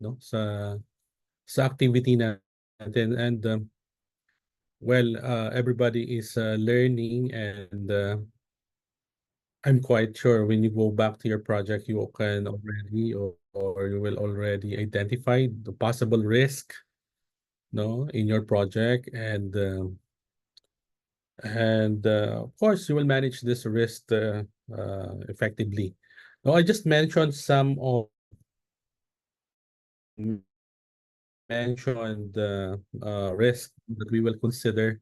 no, sa activity natin. And well, everybody is learning, and I'm quite sure when you go back to your project, you can already or you will already identify the possible risk, no, in your project, and of course you will manage this risk effectively. Now, I just mentioned some of mentioned risk that we will consider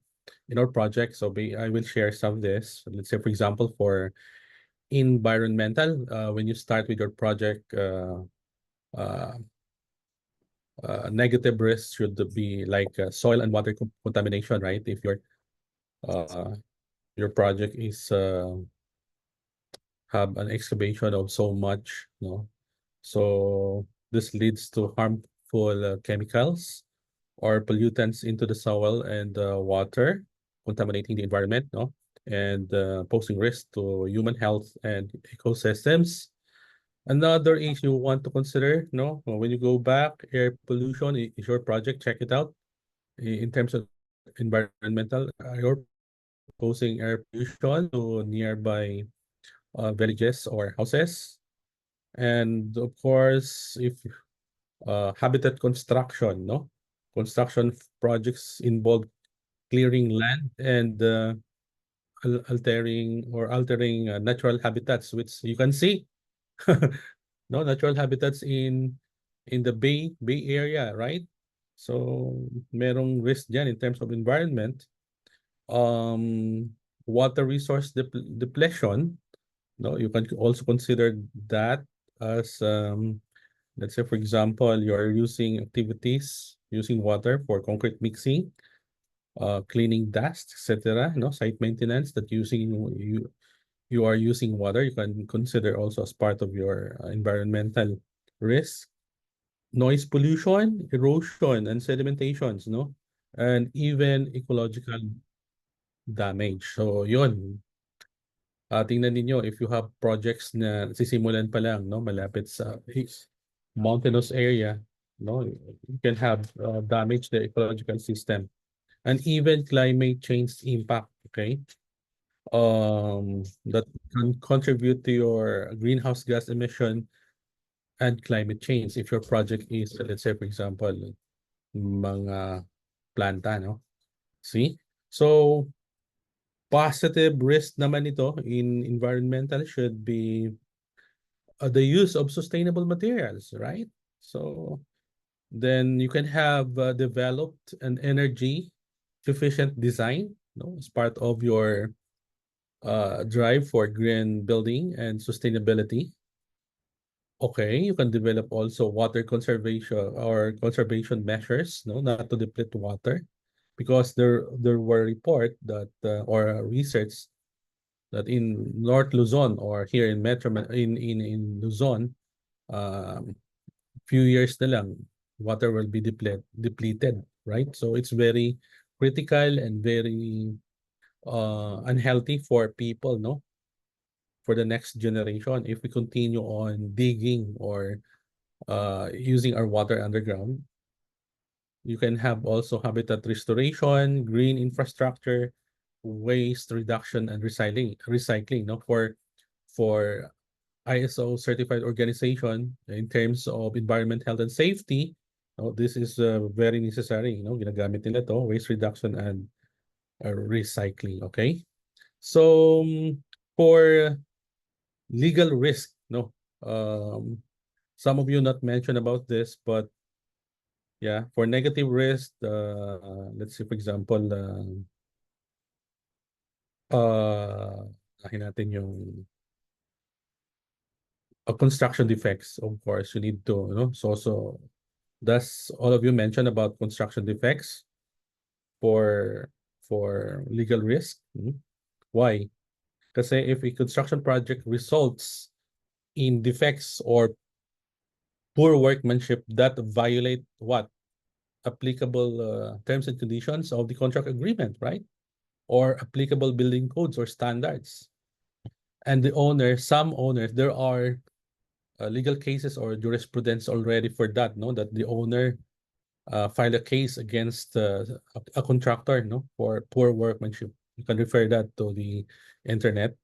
in our project. So I will share some of this. Let's say, for example, for environmental, when you start with your project, uh, negative risks should be like soil and water contamination, right? If your project is have an excavation of so much, no, so this leads to harmful chemicals or pollutants into the soil and water, contaminating the environment, no, and posing risk to human health and ecosystems. Another issue you want to consider, no, when you go back, air pollution is your project. Check it out. In terms of environmental, you're posing air pollution to nearby villages or houses. And of course, if habitat construction, no, construction projects involve clearing land and altering natural habitats, which you can see, no, natural habitats in the Bay Area, right? So merong risk dyan in terms of environment. Water resource depletion, no, you can also consider that as let's say, for example, you're using activities using water for concrete mixing, cleaning dust, etc. No, site maintenance that you are using water. You can consider also as part of your environmental risk. Noise pollution, erosion, and sedimentations, no, and even ecological damage. So yun, tingnan ninyo if you have projects na sisimulan pa lang, no, malapit sa mountainous area, no, you can have damage the ecological system and even climate change impact, okay? That can contribute to your greenhouse gas emission and climate change if your project is, let's say, for example, mga planta, no? See? So, positive risk naman ito in environmental should be the use of sustainable materials, right? So, then you can have developed an energy efficient design, no, as part of your drive for green building and sustainability. Okay, you can develop also water conservation or conservation measures, no, not to deplete water, because there were report that or research that in North Luzon or here in Metro in Luzon, few years na lang, water will be depleted, right? So it's very critical and very unhealthy for people, no, for the next generation if we continue on digging or using our water underground. You can have also habitat restoration, green infrastructure, waste reduction, and recycling, no, for ISO certified organization in terms of environment, health, and safety. No, this is very necessary. Ginagamit nila to, waste reduction and recycling. Okay, so for legal risk, no, some of you not mentioned about this, but yeah, for negative risk, let's say for example, natin yung construction defects. Of course, you need to, so does all of you mention about construction defects for legal risk? Why? Kasi if a construction project results in defects or poor workmanship that violate what? Applicable terms and conditions of the contract agreement, right? Or applicable building codes or standards. And some owners, there are legal cases or jurisprudence already for that, no? That the owner filed a case against a contractor, no, for poor workmanship. You can refer that to the internet.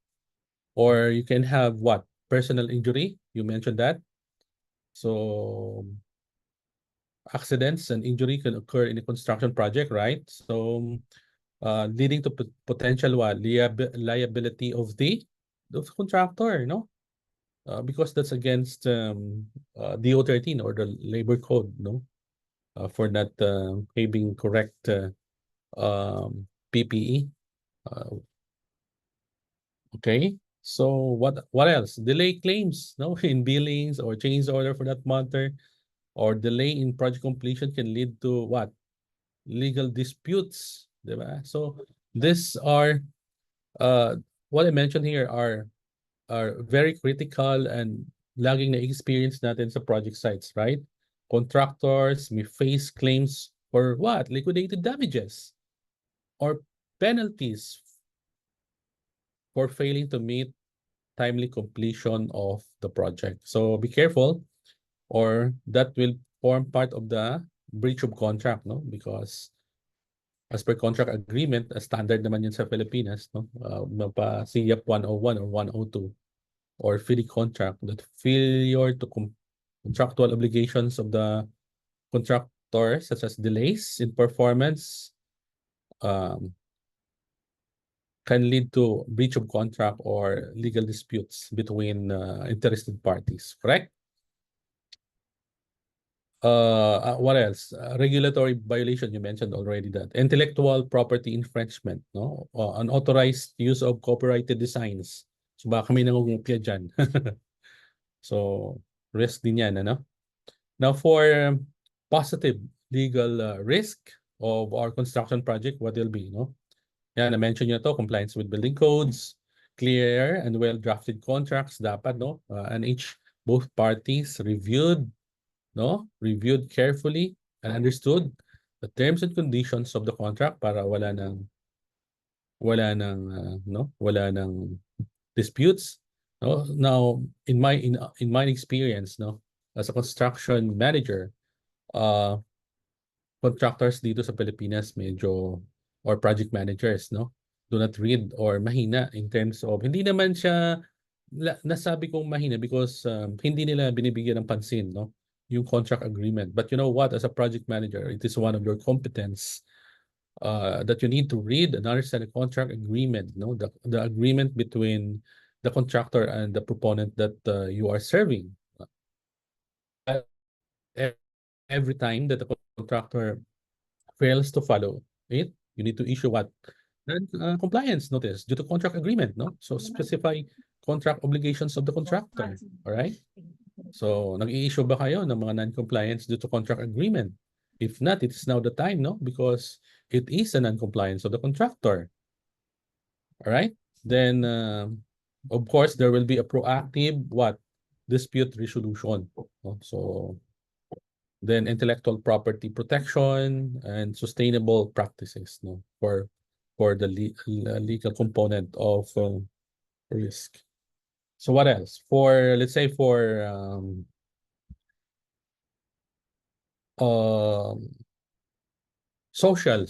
Or you can have what? Personal injury. You mentioned that. So accidents and injury can occur in a construction project, right? So leading to potential what? Liability of the contractor, no? Because that's against DO 13 or the labor code, no? For not having correct PPE. Okay. So what else? Delay claims, no, in billings or change order for that matter, or delay in project completion can lead to what? Legal disputes, diba? So these are what I mentioned here are very critical and laging na experience natin sa project sites, right? Contractors may face claims for what? Liquidated damages or penalties for failing to meet timely completion of the project. So be careful, or that will form part of the breach of contract, no? Because as per contract agreement, a standard naman yun sa Pilipinas, no? Mapa CIAP 101 or 102 or FIDI contract, that failure to contractual obligations of the contractor, such as delays in performance, um, can lead to breach of contract or legal disputes between interested parties, correct? What else? Regulatory violation, you mentioned already that. Intellectual property infringement, no? Unauthorized use of copyrighted designs. So baka kami nangungupya dyan. So, risk din yan, ano? Now, for positive legal risk of our construction project, what will be, no? Yan, na-mention nyo to, compliance with building codes, clear and well-drafted contracts, dapat, no? And both parties reviewed, no? Reviewed carefully and understood the terms and conditions of the contract para wala nang disputes, no? Now, in my experience, no, as a construction manager, uh contractors dito sa Pilipinas medyo, or project managers, no, do not read or mahina in terms of, hindi naman siya nasabi kong mahina because hindi nila binibigyan ng pansin, no, yung contract agreement. But you know what, as a project manager, it is one of your competence that you need to read and understand the contract agreement, no, the agreement between the contractor and the proponent that you are serving. Uh, every time that the contractor fails to follow it, you need to issue what? Compliance notice due to contract agreement, no? So specify contract obligations of the contractor. All right? So nag-i-issue ba kayo ng mga non-compliance due to contract agreement? If not, it's now the time, no? Because it is a non-compliance of the contractor. All right? Then, of course, there will be a proactive what? Dispute resolution. No? So then intellectual property protection and sustainable practices, no, for the legal component of risk. So what else? For, let's say, for um social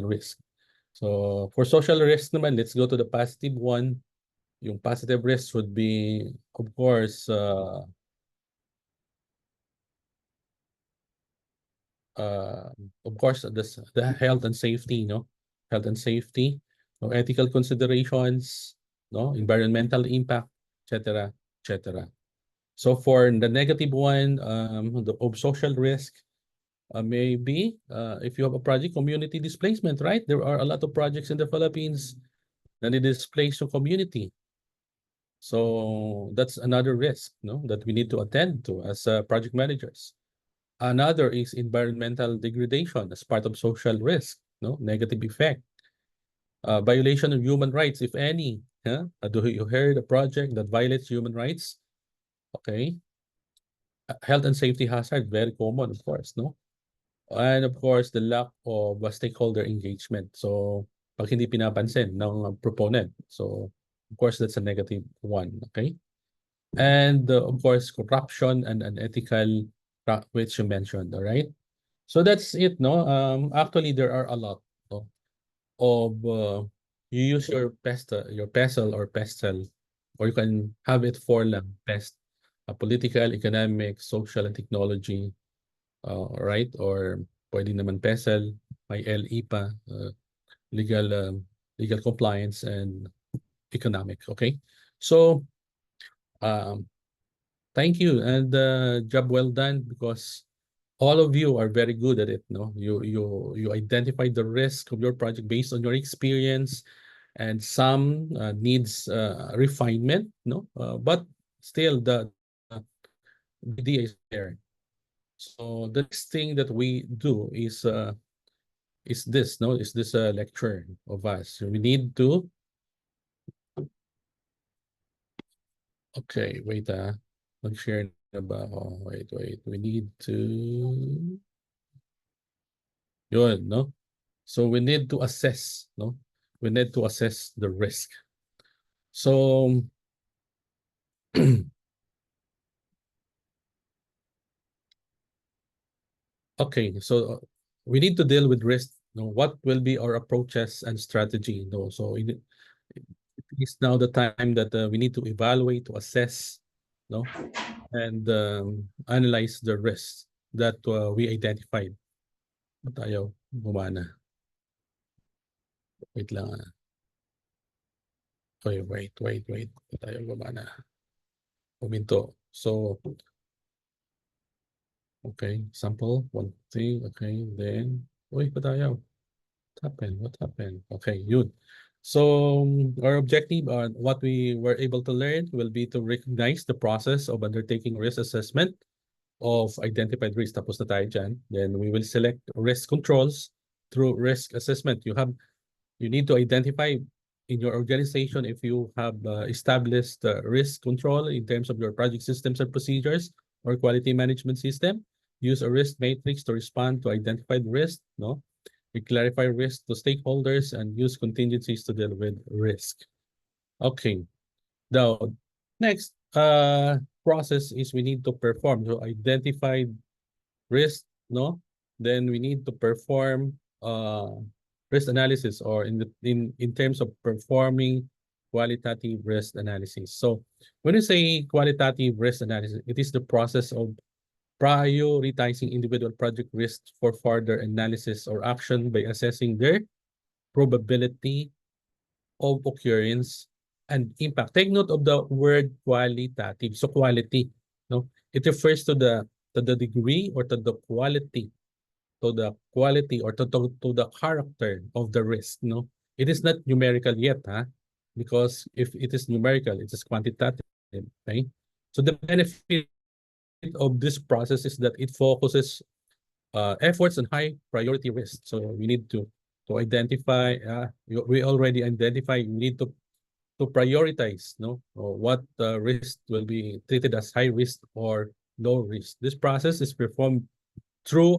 risk. So for social risk naman, let's go to the positive one. Yung positive risk would be, of course, the health and safety, no? Health and safety, no, ethical considerations, no, environmental impact, etc., etc. So for the negative one, of social risk, maybe if you have a project, community displacement, right? There are a lot of projects in the Philippines that it displace your community. So that's another risk, no, that we need to attend to as project managers. Another is environmental degradation as part of social risk, no, negative effect. Violation of human rights, if any. Huh? Do you heard a project that violates human rights? Okay. Health and safety hazard, very common, of course, no? And of course, the lack of stakeholder engagement. So, pag hindi pinapansin ng proponent. So, of course, that's a negative one, okay? and of course, corruption and unethical, which you mentioned, all right? So that's it, no? Actually, there are a lot, no, of you use your pestle or pestle, or you can have it for lang pest, political, economic, social, and technology, right? Or pwede naman pestle, may LE pa, legal, legal compliance and economic. Okay, so um, thank you and job well done because all of you are very good at it. No, you identify the risk of your project based on your experience, and some needs refinement. No, but still the idea is there. So the next thing that we do is this. No, is this a lecture of us? So we need to. Okay, wait. Mag-share na ba ako? Wait. We need to. Yun, no? So we need to assess, no? We need to assess the risk. So okay, so we need to deal with risk. No, what will be our approaches and strategy? No, so it is now the time that we need to evaluate, to assess, no, and analyze the risks that we identified. Tayo, gumana. Wait lang. Okay, wait. Tayo gumana. Puminto. So, okay, sample, one thing, okay, then, uy, ba't ayaw? What happened? What happened? Okay, good. So, our objective on what we were able to learn will be to recognize the process of undertaking risk assessment of identified risk. Tapos na tayo dyan. Then, we will select risk controls through risk assessment. You need to identify in your organization if you have established risk control in terms of your project systems and procedures or quality management system. Use a risk matrix to respond to identified risk. No, we clarify risk to stakeholders and use contingencies to deal with risk. Okay. Now, next process is we need to perform. So identify risk, no? Then we need to perform risk analysis, or in terms of performing qualitative risk analysis. So when you say qualitative risk analysis, it is the process of prioritizing individual project risks for further analysis or action by assessing their probability of occurrence and impact. Take note of the word qualitative. So quality, no? It refers to the degree or to the quality, to the character of the risk, no? It is not numerical yet, huh? Because if it is numerical, it is quantitative, okay? So the benefit of this process is that it focuses efforts on high priority risks. So we need to identify, we already identify, we need to prioritize, no, what risk will be treated as high risk or low risk. This process is performed through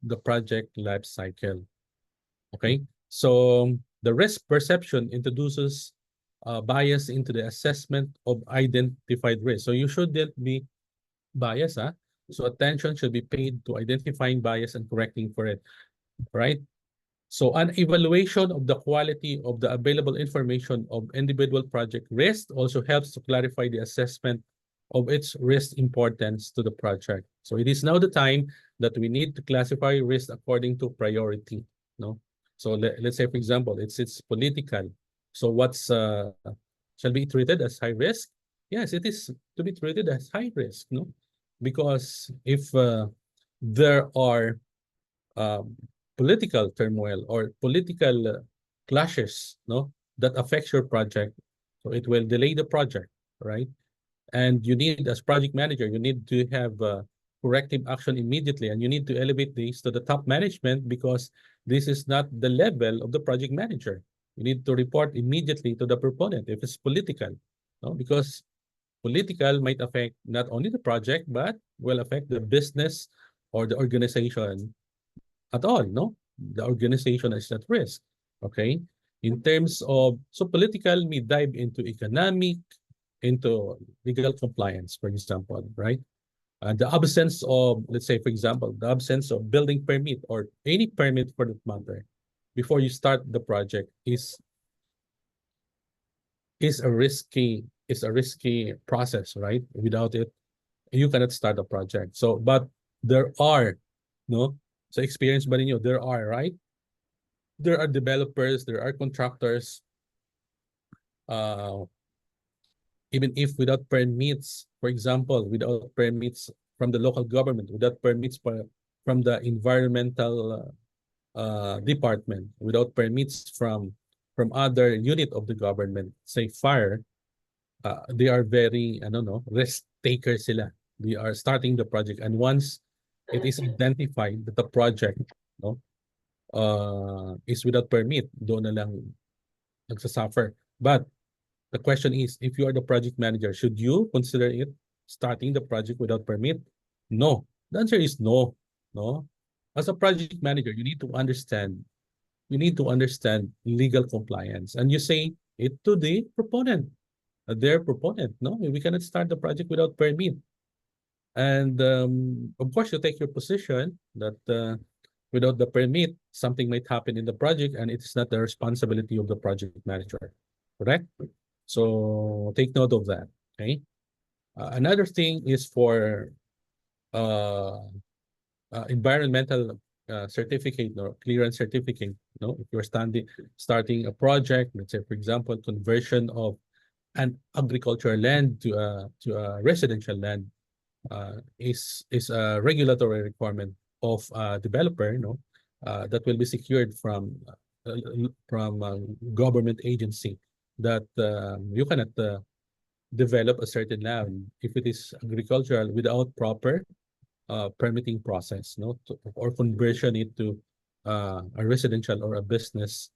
the project life cycle. Okay, so the risk perception introduces bias into the assessment of identified risk. So you shouldn't be biased, huh? So attention should be paid to identifying bias and correcting for it, right? So an evaluation of the quality of the available information of individual project risk also helps to clarify the assessment of its risk importance to the project. So it is now the time that we need to classify risk according to priority. No, so let's say, for example, it's political. So what's shall be treated as high risk? Yes, it is to be treated as high risk. No, because if there are um, political turmoil or political clashes, no, that affects your project, so it will delay the project, right? And you need, as project manager, you need to have corrective action immediately, and you need to elevate this to the top management because this is not the level of the project manager. You need to report immediately to the proponent if it's political, no, because political might affect not only the project but will affect the business or the organization at all, no? The organization is at risk, okay? In terms of, so political may dive into economic, into legal compliance, for example, right? The absence of, let's say, for example, the absence of building permit or any permit for that matter before you start the project is a risky process, right? Without it, you cannot start a project. So, but there are, no, so experience ba ninyo, there are, right? There are developers, there are contractors, uh, even if without permits, for example, without permits from the local government, without permits from the environmental department, without permits from other unit of the government, say fire, they are very, I don't know, risk takers sila. They are starting the project, and once it is identified that the project, no, is without permit, doon na lang nagsasuffer. But the question is, if you are the project manager, should you consider it starting the project without permit? No. The answer is no. No. As a project manager, you need to understand legal compliance. And you say it to the proponent, their proponent. No, we cannot start the project without permit. And of course, you take your position that without the permit, something might happen in the project, and it's not the responsibility of the project manager. Correct? So take note of that. Okay. Another thing is for uh, environmental certificate or clearance certificate. No, if you're starting a project, let's say for example, conversion of an agricultural land to a residential land, is a regulatory requirement of a developer, that will be secured from government agency, that you cannot develop a certain land if it is agricultural without proper permitting process, or conversion it to a residential or a business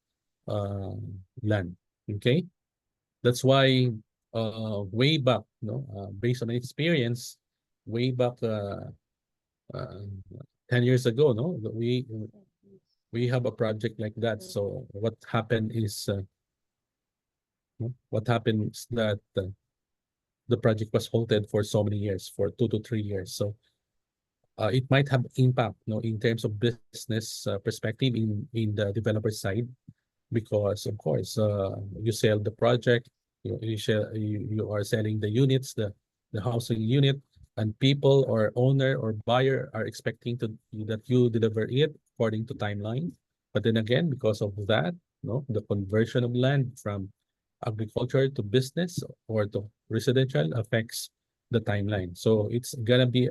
uh, land. Okay, that's why way back, based on my experience, way back uh, 10 years ago, we have a project like that. So what happened is that the project was halted for so many years, for 2 to 3 years. So it might have impact, in terms of business perspective in the developer side, because of course you sell the project, you are selling the units, the housing unit, and people or owner or buyer are expecting that you deliver it according to timeline. But then again, because of that, the conversion of land from agriculture to business or to residential affects the timeline. So it's gonna be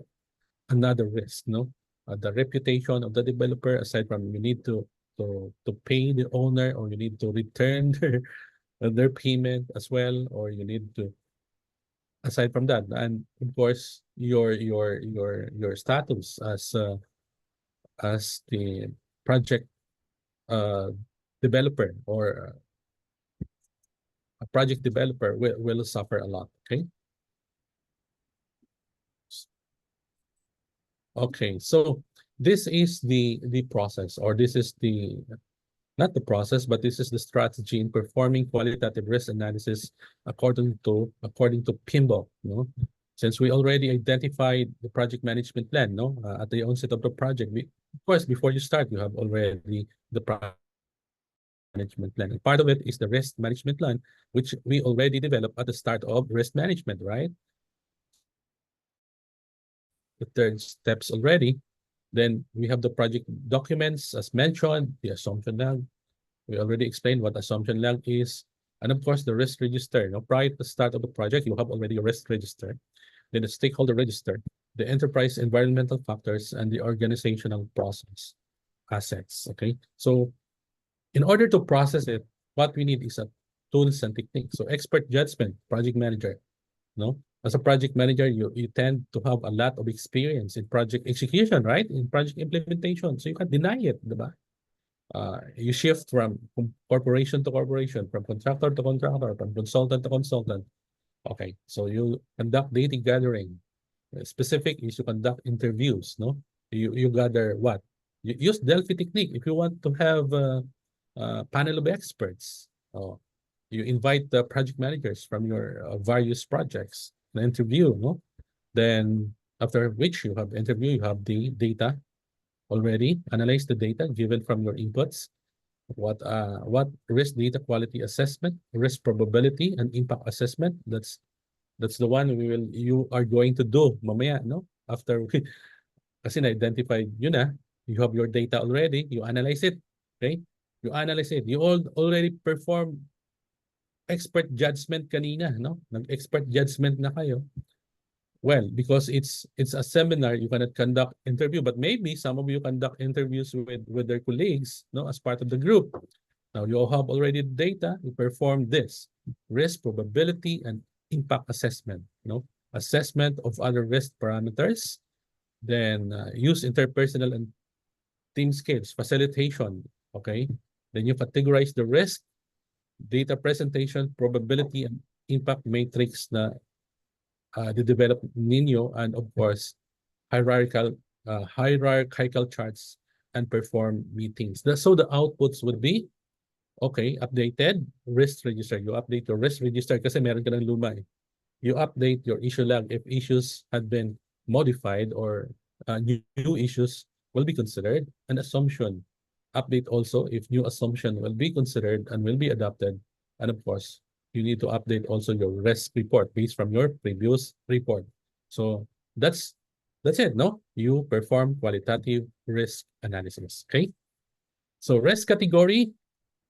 another risk, the reputation of the developer, aside from you need to pay the owner, or you need to return their payment as well, or you need to, aside from that, and of course your status as the project uh developer, or a project developer will suffer a lot. Okay. Okay, so this is the process, or this is the not the process, but this is the strategy in performing qualitative risk analysis according to PMBOK. Since we already identified the project management plan, at the onset of the project, of course, before you start, you have already the project management plan. And part of it is the risk management plan, which we already developed at the start of risk management, right? The third steps already. Then we have the project documents, as mentioned, the assumption log. We already explained what assumption log is. And of course, the risk register. Prior to the start of the project, you have already a risk register. Then the stakeholder register, the enterprise environmental factors, and the organizational process assets. Okay. So in order to process it, what we need is a tools and techniques. So expert judgment, project manager. As a project manager, you tend to have a lot of experience in project execution, right? In project implementation. So you can deny it, diba? You shift from corporation to corporation, from contractor to contractor, from consultant to consultant. Okay, so you conduct data gathering. Specific is you conduct interviews, no? You gather what? You use Delphi technique if you want to have a panel of experts. Oh, You invite the project managers from your various projects, an interview, no? Then after which you have interview, you have the data already, analyze the data given from your inputs. What risk data quality assessment, risk probability, and impact assessment. That's the one you are going to do mamaya, no? After kasi na-identify yun na, you have your data already, you analyze it, okay? You analyze it. You already perform expert judgment kanina, no? Nag-expert judgment na kayo. Well, because it's a seminar, you cannot conduct interview, but maybe some of you conduct interviews with their colleagues, no, as part of the group. Now you have already data. You perform this risk probability and impact assessment, no, assessment of other risk parameters. Then use interpersonal and team skills, facilitation. Okay, then you categorize the risk, data presentation, probability, and impact matrix na develop ninyo, and of course hierarchical charts and perform meetings. So the outputs would be, okay, updated risk register. You update your risk register kasi meron ka ng luma eh. You update your issue log if issues had been modified or new issues will be considered. An assumption update also if new assumption will be considered and will be adopted. And of course, you need to update also your risk report based from your previous report. So that's it, no? You perform qualitative risk analysis, okay? So risk category,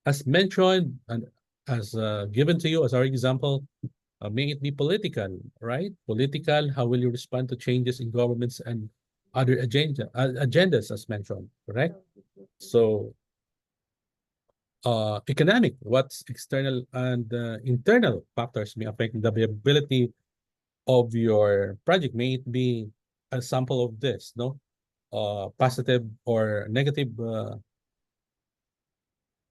as mentioned and as given to you as our example, may it be political, right? Political, how will you respond to changes in governments and other agendas as mentioned, correct? So economic, what's external and internal factors may affect the viability of your project. May it be a sample of this, no? Positive or negative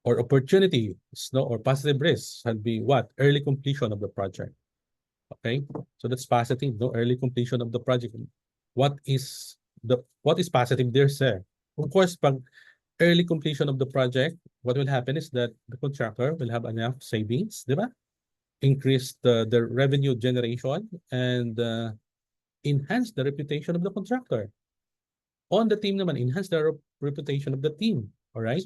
or opportunities, no, or positive risks can be what? Early completion of the project. Okay, so that's positive, no? Early completion of the project. What is positive there, sir? Of course, pag early completion of the project, what will happen is that the contractor will have enough savings, di ba? Increase the revenue generation and enhance the reputation of the contractor. On the team naman, enhance the reputation of the team, all right?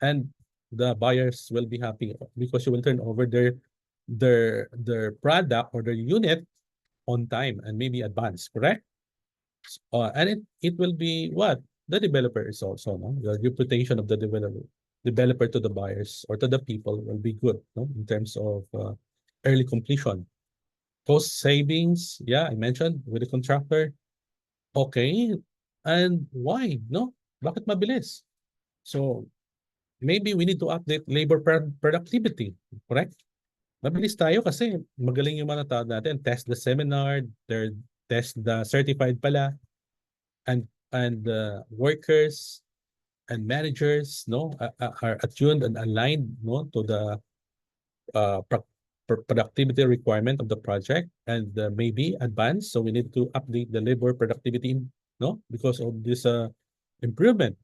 And the buyers will be happy because you will turn over their product or their unit on time and maybe advance, correct? And it will be what? The developer is also, no? The reputation of the developer to the buyers or to the people will be good, no? In terms of early completion. Cost savings, yeah, I mentioned with the contractor. Okay, and why, no? Bakit mabilis? So maybe we need to update labor productivity, correct? Mabilis tayo kasi magaling yung mga tao natin. Test the seminar, test the certified pala, and workers and managers, no, are attuned and aligned, no, to the productivity requirement of the project and maybe advanced. So we need to update the labor productivity, no, because of this improvement.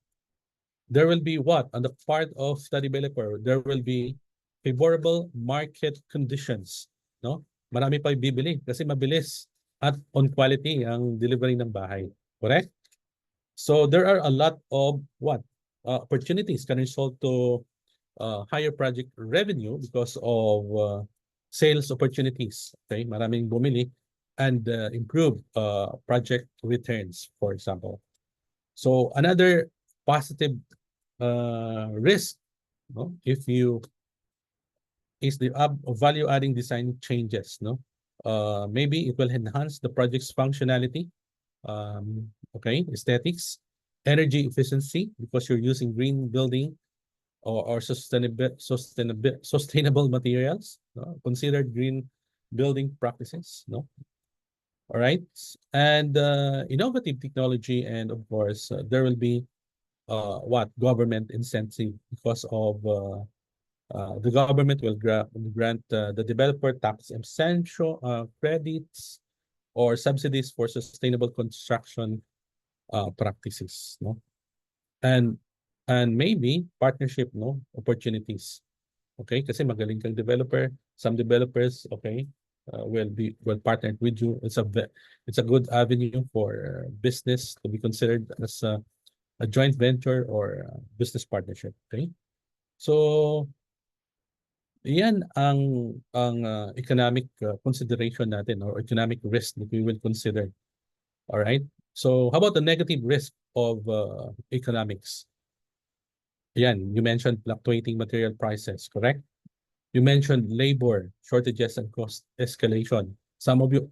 There will be what? On the part of the developer, there will be favorable market conditions, no? Marami pa bibili kasi mabilis at on quality ang delivery ng bahay. Correct? So there are a lot of what? Opportunities can result to higher project revenue because of sales opportunities. Okay? Maraming bumili and improve project returns, for example. So another positive risk, no, if you is the value adding design changes, no, maybe it will enhance the project's functionality, okay, aesthetics, energy efficiency because you're using green building or sustainable materials, considered green building practices, no. All right, and innovative technology, and of course there will be what? Government incentive because of the government will grant the developer tax exemption credits or subsidies for sustainable construction practices, no? And maybe partnership, no, opportunities. Okay, kasi magaling kang developer, some developers, okay, will partner with you. It's a good avenue for business to be considered as a joint venture or business partnership. Okay, so yan ang economic consideration natin or economic risk that we will consider. All right. So how about the negative risk of economics? Yan, you mentioned fluctuating material prices, correct? You mentioned labor shortages and cost escalation. Some of you,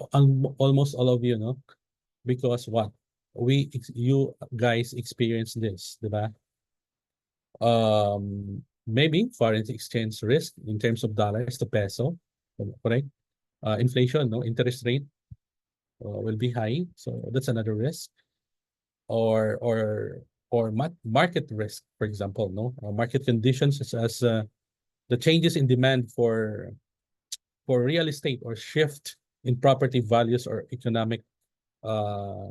almost all of you, know, because what you guys experience this, diba? Maybe foreign exchange risk in terms of dollars to peso, correct? Inflation, no, interest rate will be high, so that's another risk. Or market risk, for example, no, market conditions such as the changes in demand for real estate or shift in property values or economic uh,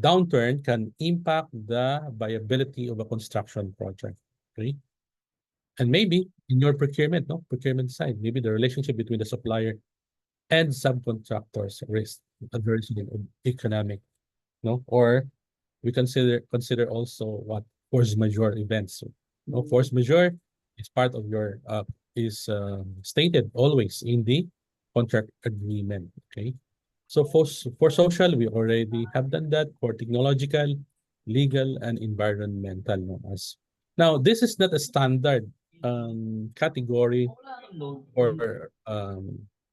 downturn can impact the viability of a construction project. Okay. And maybe in your procurement, no, procurement side, maybe the relationship between the supplier and subcontractors risk adversely of economic, no, or we consider also what force majeure events. No, force majeure is part of your is stated always in the contract agreement. Okay, so for social, we already have done that. For technological, legal, and environmental, no, as now this is not a standard category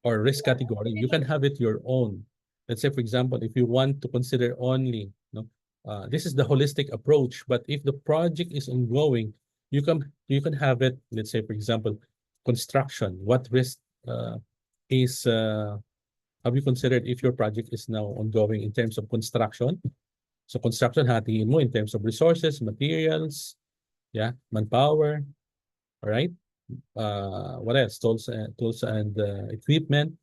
or risk category. You can have it your own. Let's say, for example, if you want to consider only, no, this is the holistic approach. But if the project is ongoing, you can have it. Let's say, for example, construction. What risk is have you considered if your project is now ongoing in terms of construction? So construction, hatiin mo in terms of resources, materials, yeah, manpower, all right? What else? Tools and equipment.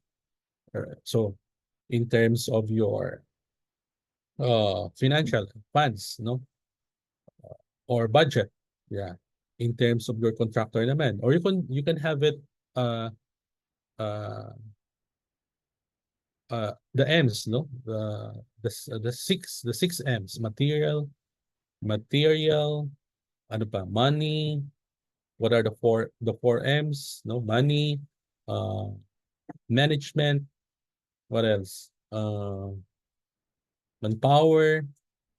So in terms of your financial funds, no, or budget, yeah, in terms of your contractor naman, or you can have it uh uh the M's, no, the six M's: material, ano pa, money. What are the four M's? No, money, uh management. What else? Manpower.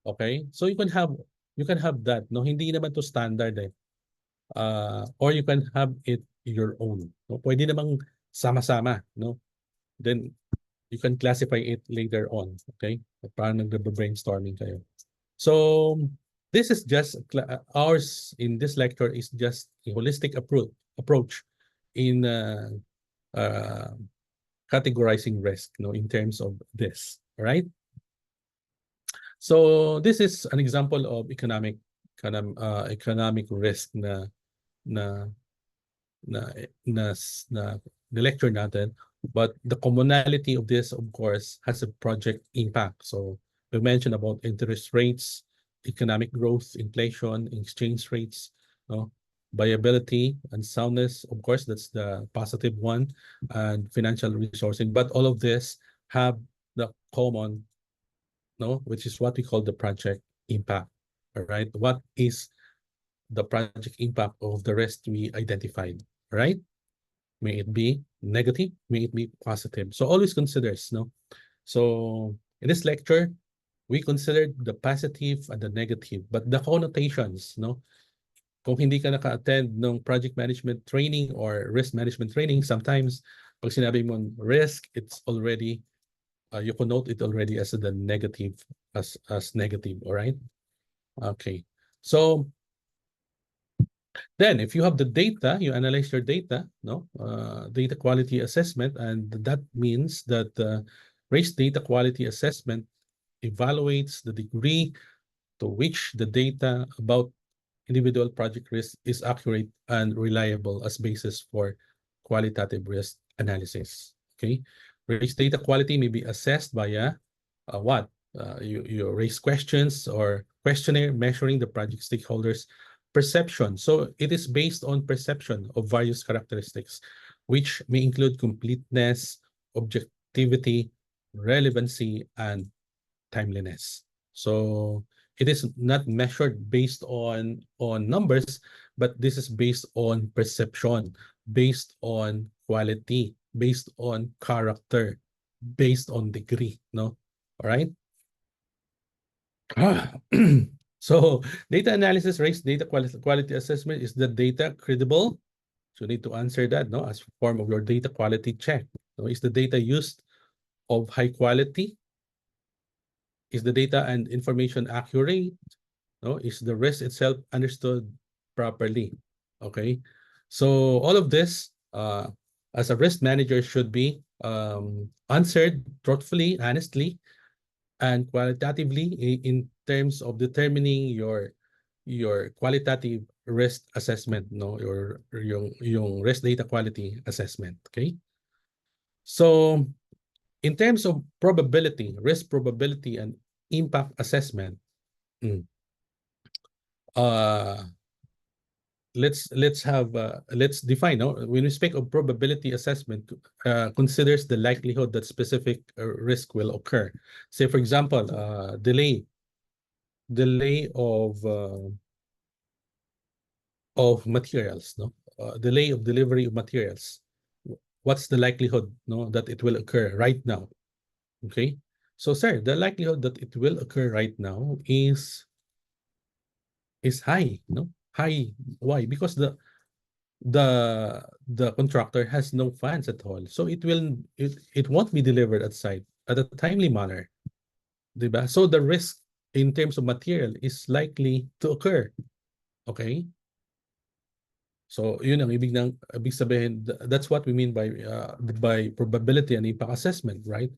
Okay? So you can have that, no? Hindi naman to standard eh. Or you can have it your own. No? Pwede namang sama-sama, no? Then you can classify it later on, okay? Parang nagbe-brainstorming kayo. So this is just ours in this lecture is just a holistic approach in categorizing risk, no, in terms of this, right? So this is an example of economic risk na na na na, na the lecture natin. But the commonality of this, of course, has a project impact. So we mentioned about interest rates, economic growth, inflation, exchange rates, no, viability and soundness. Of course, that's the positive one, and financial resourcing. But all of this have the common, no, which is what we call the project impact. All right, what is the project impact of the rest we identified? Right? May it be negative, may it be positive. So always considers, no? So in this lecture, we considered the positive and the negative, but the connotations, no? Kung hindi ka naka-attend ng project management training or risk management training, sometimes pag sinabi mo risk, it's already you connote it already as the negative, as negative, all right? Okay. So then if you have the data, you analyze your data, no, data quality assessment, and that means that race data quality assessment evaluates the degree to which the data about individual project risk is accurate and reliable as basis for qualitative risk analysis. Okay, race data quality may be assessed via what? You raise questions or questionnaire measuring the project stakeholders' perception. So it is based on perception of various characteristics. which may include completeness, objectivity, relevancy, and timeliness. So it is not measured based on numbers, but this is based on perception, based on quality, based on character, based on degree, no? All right. So data analysis rates data quality assessment. Is the data credible? So you need to answer that, no, as form of your data quality check. So is the data used of high quality? Is the data and information accurate? No, is the risk itself understood properly? Okay, so all of this, as a risk manager, should be answered truthfully, honestly, and qualitatively in terms of determining your qualitative risk assessment, no, yung risk data quality assessment. Okay, so in terms of probability, risk probability, and impact assessment, uh let's define, no, when we speak of probability assessment, considers the likelihood that specific risk will occur. Say for example, delay of materials, no, delay of delivery of materials. What's the likelihood, no, that it will occur right now? Okay, so sir, the likelihood that it will occur right now is high, no, high. Why? Because the contractor has no funds at all, so it won't be delivered at site at a timely manner, diba? So the risk in terms of material is likely to occur. Okay, so yun ang ibig sabihin, that's what we mean by probability and impact assessment, right?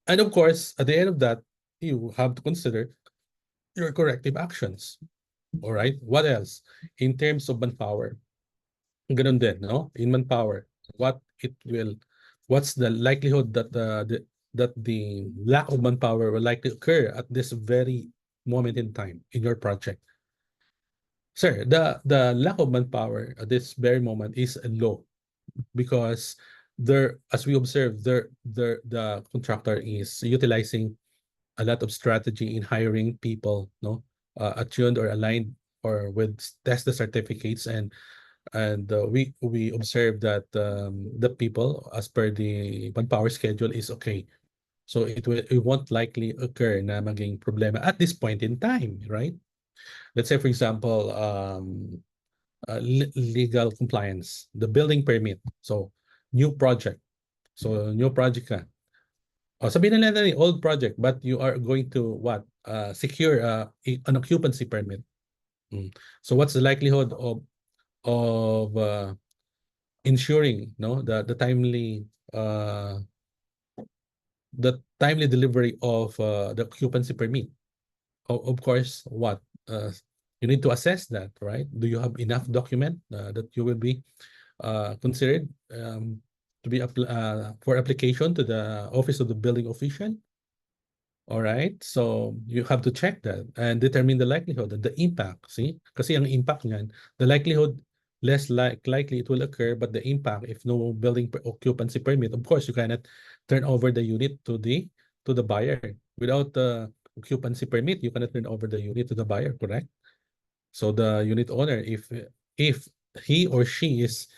And of course, at the end of that, you have to consider your corrective actions. All right, what else? In terms of manpower, ganun din, no? In manpower, what's the likelihood that the lack of manpower will likely occur at this very moment in time in your project? Sir, the lack of manpower at this very moment is low because as we observe, the contractor is utilizing a lot of strategy in hiring people, no, attuned or aligned or with test the certificates, and we observe that the people as per the manpower schedule is okay. So it won't likely occur na maging problema at this point in time, right? Let's say for example, legal compliance, the building permit. So new project. So new project ka. O sabihin na natin old project, but you are going to what? Secure an occupancy permit. So what's the likelihood of ensuring, no, uh the timely delivery of the occupancy permit? Of course, what you need to assess that, right? Do you have enough document that you will be considered to be for application to the office of the building official? All right, so you have to check that and determine the likelihood and the impact. See, kasi ang impact niyan, the likelihood less likely it will occur, but the impact, if no building occupancy permit, of course you cannot turn over the unit to the buyer. Without the occupancy permit, you cannot turn over the unit to the buyer, correct? So the unit owner, if he or she is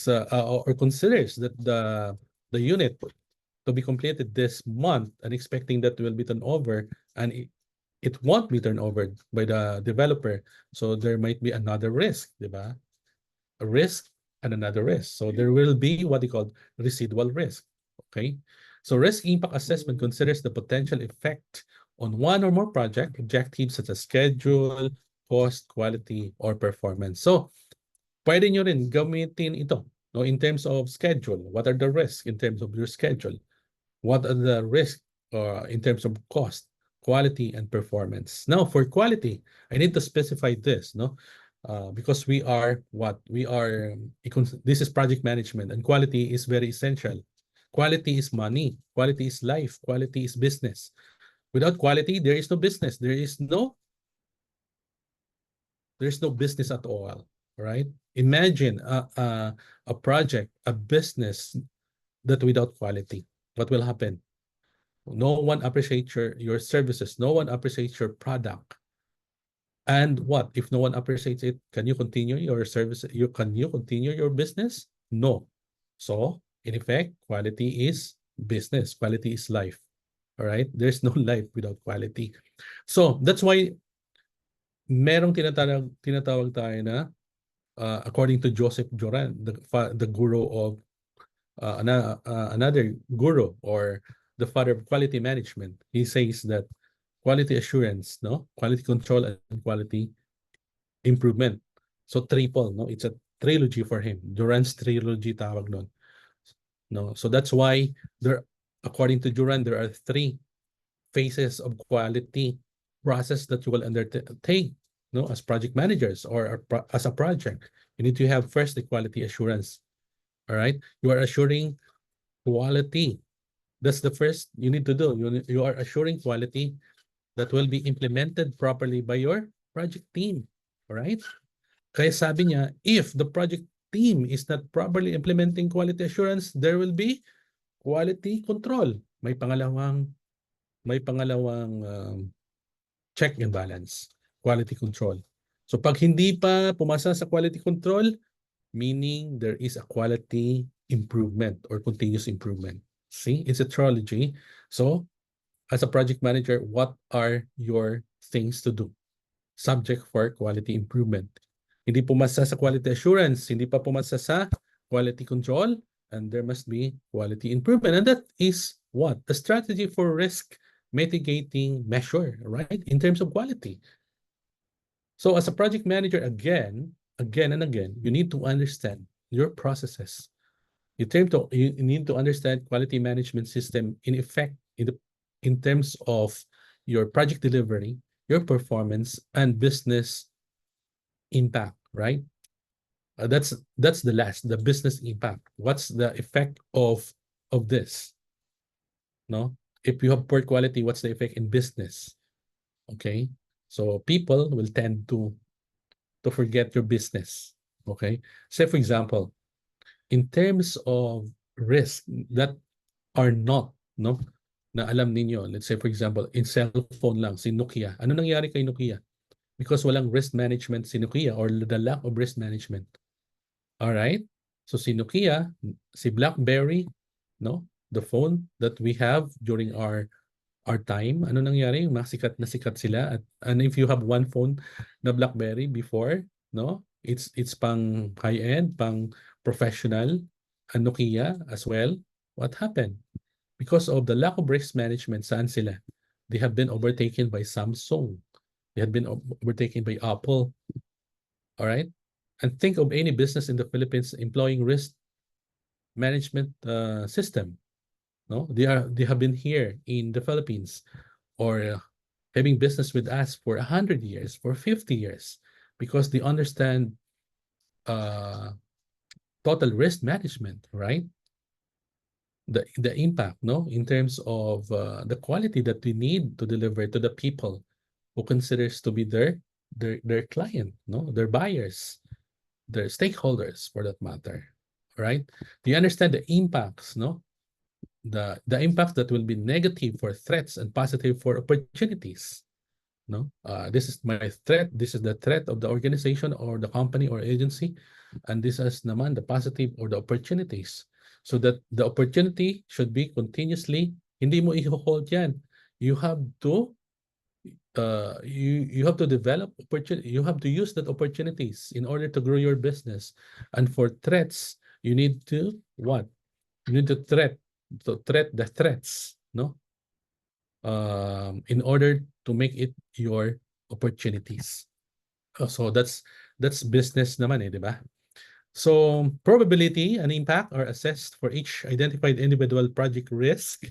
or considers that the unit to be completed this month and expecting that will be turned over, and it won't be turned over by the developer, so there might be another risk, diba? A risk and another risk. So there will be what they call residual risk. Okay, so risk impact assessment considers the potential effect on one or more project objectives such as schedule, cost, quality, or performance. So pwede nyo rin gamitin ito, no, in terms of schedule. What are the risks in terms of your schedule? What are the risks in terms of cost, quality, and performance? Now, for quality, I need to specify this, no? Because we are what? We are, this is project management, and quality is very essential. Quality is money. Quality is life. Quality is business. Without quality, there is no business. There is no business at all. right? Imagine a project, a business that without quality. What will happen? No one appreciates your services. No one appreciates your product. And what if no one appreciates it? Can you continue your service? Can you continue your business? No. So in effect, quality is business. Quality is life. All right. There's no life without quality. So that's why merong tinatawag tayo na according to Joseph Joran, the guru of another guru or the father of quality management. He says that quality assurance, no, quality control and quality improvement. So triple, no, it's a trilogy for him. Duran's trilogy tawag nun. No, so that's why there, according to Duran, there are three phases of quality process that you will undertake, no, as project managers or as a project. You need to have first the quality assurance. All right, you are assuring quality. That's the first you need to do. You are assuring quality that will be implemented properly by your project team. All right? Kaya sabi niya, if the project team is not properly implementing quality assurance, there will be quality control. May pangalawang check and balance, quality control. So pag hindi pa pumasa sa quality control, meaning there is a quality improvement or continuous improvement. See, it's a trilogy. So as a project manager, what are your things to do? Subject for quality improvement. Hindi pumasa sa quality assurance, hindi pa pumasa sa quality control, and there must be quality improvement. And that is what? A strategy for risk mitigating measure, right? In terms of quality. So as a project manager, again and again, you need to understand your processes. You need to understand quality management system in effect in terms of your project delivery, your performance, and business impact, right? That's the business impact. What's the effect of this? No, if you have poor quality, what's the effect in business? Okay, so people will tend to forget your business. Okay, say for example, in terms of risk that are not, no, na alam ninyo, let's say for example, in cellphone lang, si Nokia. Ano nangyari kay Nokia? Because walang risk management si Nokia or the lack of risk management. All right? So si Nokia, si BlackBerry, no? The phone that we have during our time, ano nangyari? Sikat na sikat sila. And if you have one phone na BlackBerry before, no? It's pang high-end, pang professional, and Nokia as well. What happened? Because of the lack of risk management, saan sila? They have been overtaken by Samsung. They have been overtaken by Apple. All right? And think of any business in the Philippines employing risk management system. No, they have been here in the Philippines or having business with us for 100 years, for 50 years, because they understand total risk management, right? The impact, no, in terms of the quality that we need to deliver to the people who considers to be their client, no, their buyers, their stakeholders for that matter, right? Do you understand the impacts, no? The impacts that will be negative for threats and positive for opportunities. No, this is my threat. This is the threat of the organization or the company or agency, and this is naman the positive or the opportunities. So that the opportunity should be continuously. Hindi mo i-hold yan. You have to you have to develop opportunity. You have to use that opportunities in order to grow your business. And for threats, you need to what? You need to threat the threats, no? In order to make it your opportunities. So that's business naman di ba? So probability and impact are assessed for each identified individual project risk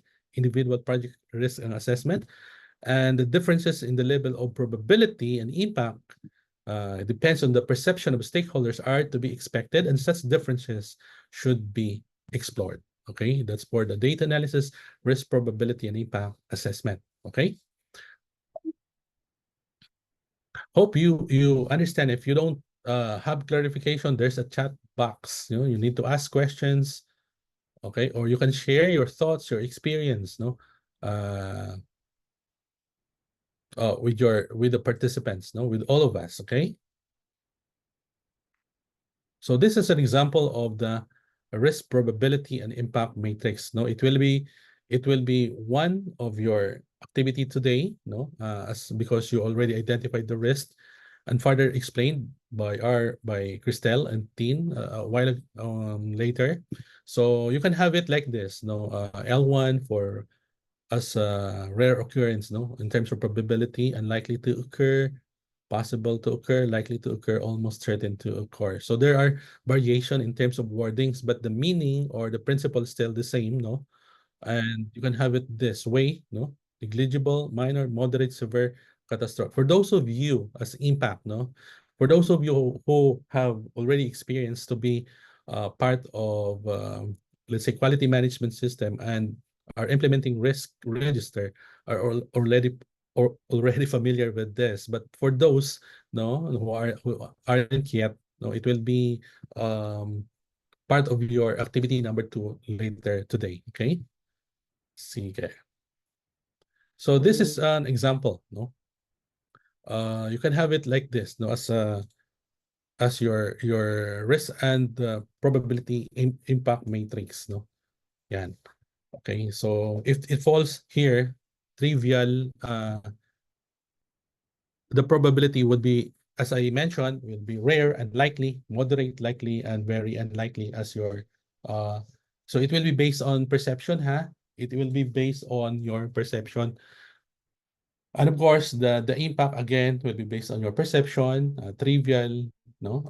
and assessment. And the differences in the level of probability and impact depends on the perception of stakeholders are to be expected, and such differences should be explored. Okay, that's for the data analysis, risk probability, and impact assessment. Okay. Hope you understand. If you don't have clarification, there's a chat box. You need to ask questions, okay, or you can share your thoughts, your experience, uh, with the participants, with all of us, okay. So this is an example of the risk probability and impact matrix. No, it will be one of your activity today. No, as because you already identified the risk, and further explained by Christelle and Tin a while later. So you can have it like this. No, L1 for as a rare occurrence. No, in terms of probability, unlikely to occur, possible to occur, likely to occur, almost certain to occur. So there are variation in terms of wordings, but the meaning or the principle is still the same, no? And you can have it this way, no? Negligible, minor, moderate, severe, catastrophic. For those of you as impact, no? For those of you who have already experienced to be part of, let's say, quality management system and are implementing risk register, are already familiar with this. But for those no who aren't yet, no, it will be um, part of your activity number 2 later today. Okay. Sige. So this is an example. No, you can have it like this. No, as your risk and probability impact matrix. No, yan. Okay. So if it falls here, trivial. The probability would be, as I mentioned, will be rare and likely, moderate likely, and very unlikely as your. Uh, so it will be based on perception, huh? It will be based on your perception, and of course, the impact again will be based on your perception, trivial, no,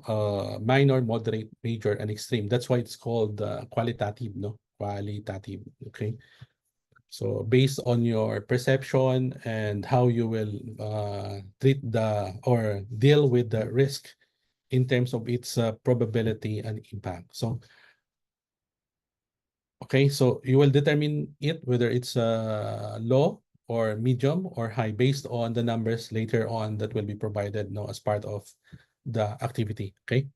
minor, moderate, major, and extreme. That's why it's called qualitative, no, qualitative. Okay. So based on your perception and how you will treat the or deal with the risk in terms of its probability and impact. So, okay, so you will determine it whether it's low or medium or high based on the numbers later on that will be provided as part of the activity. Okay.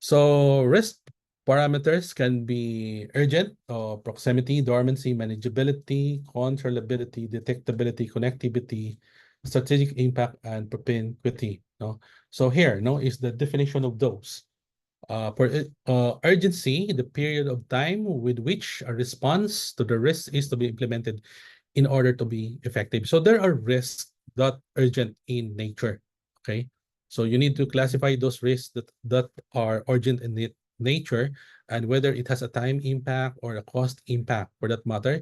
So risk parameters can be urgent, proximity, dormancy, manageability, controllability, detectability, connectivity, strategic impact, and propinquity. No? So here, no, is the definition of those. Urgency, the period of time with which a response to the risk is to be implemented in order to be effective. So there are risks that urgent in nature. Okay. So you need to classify those risks that are urgent in nature and whether it has a time impact or a cost impact for that matter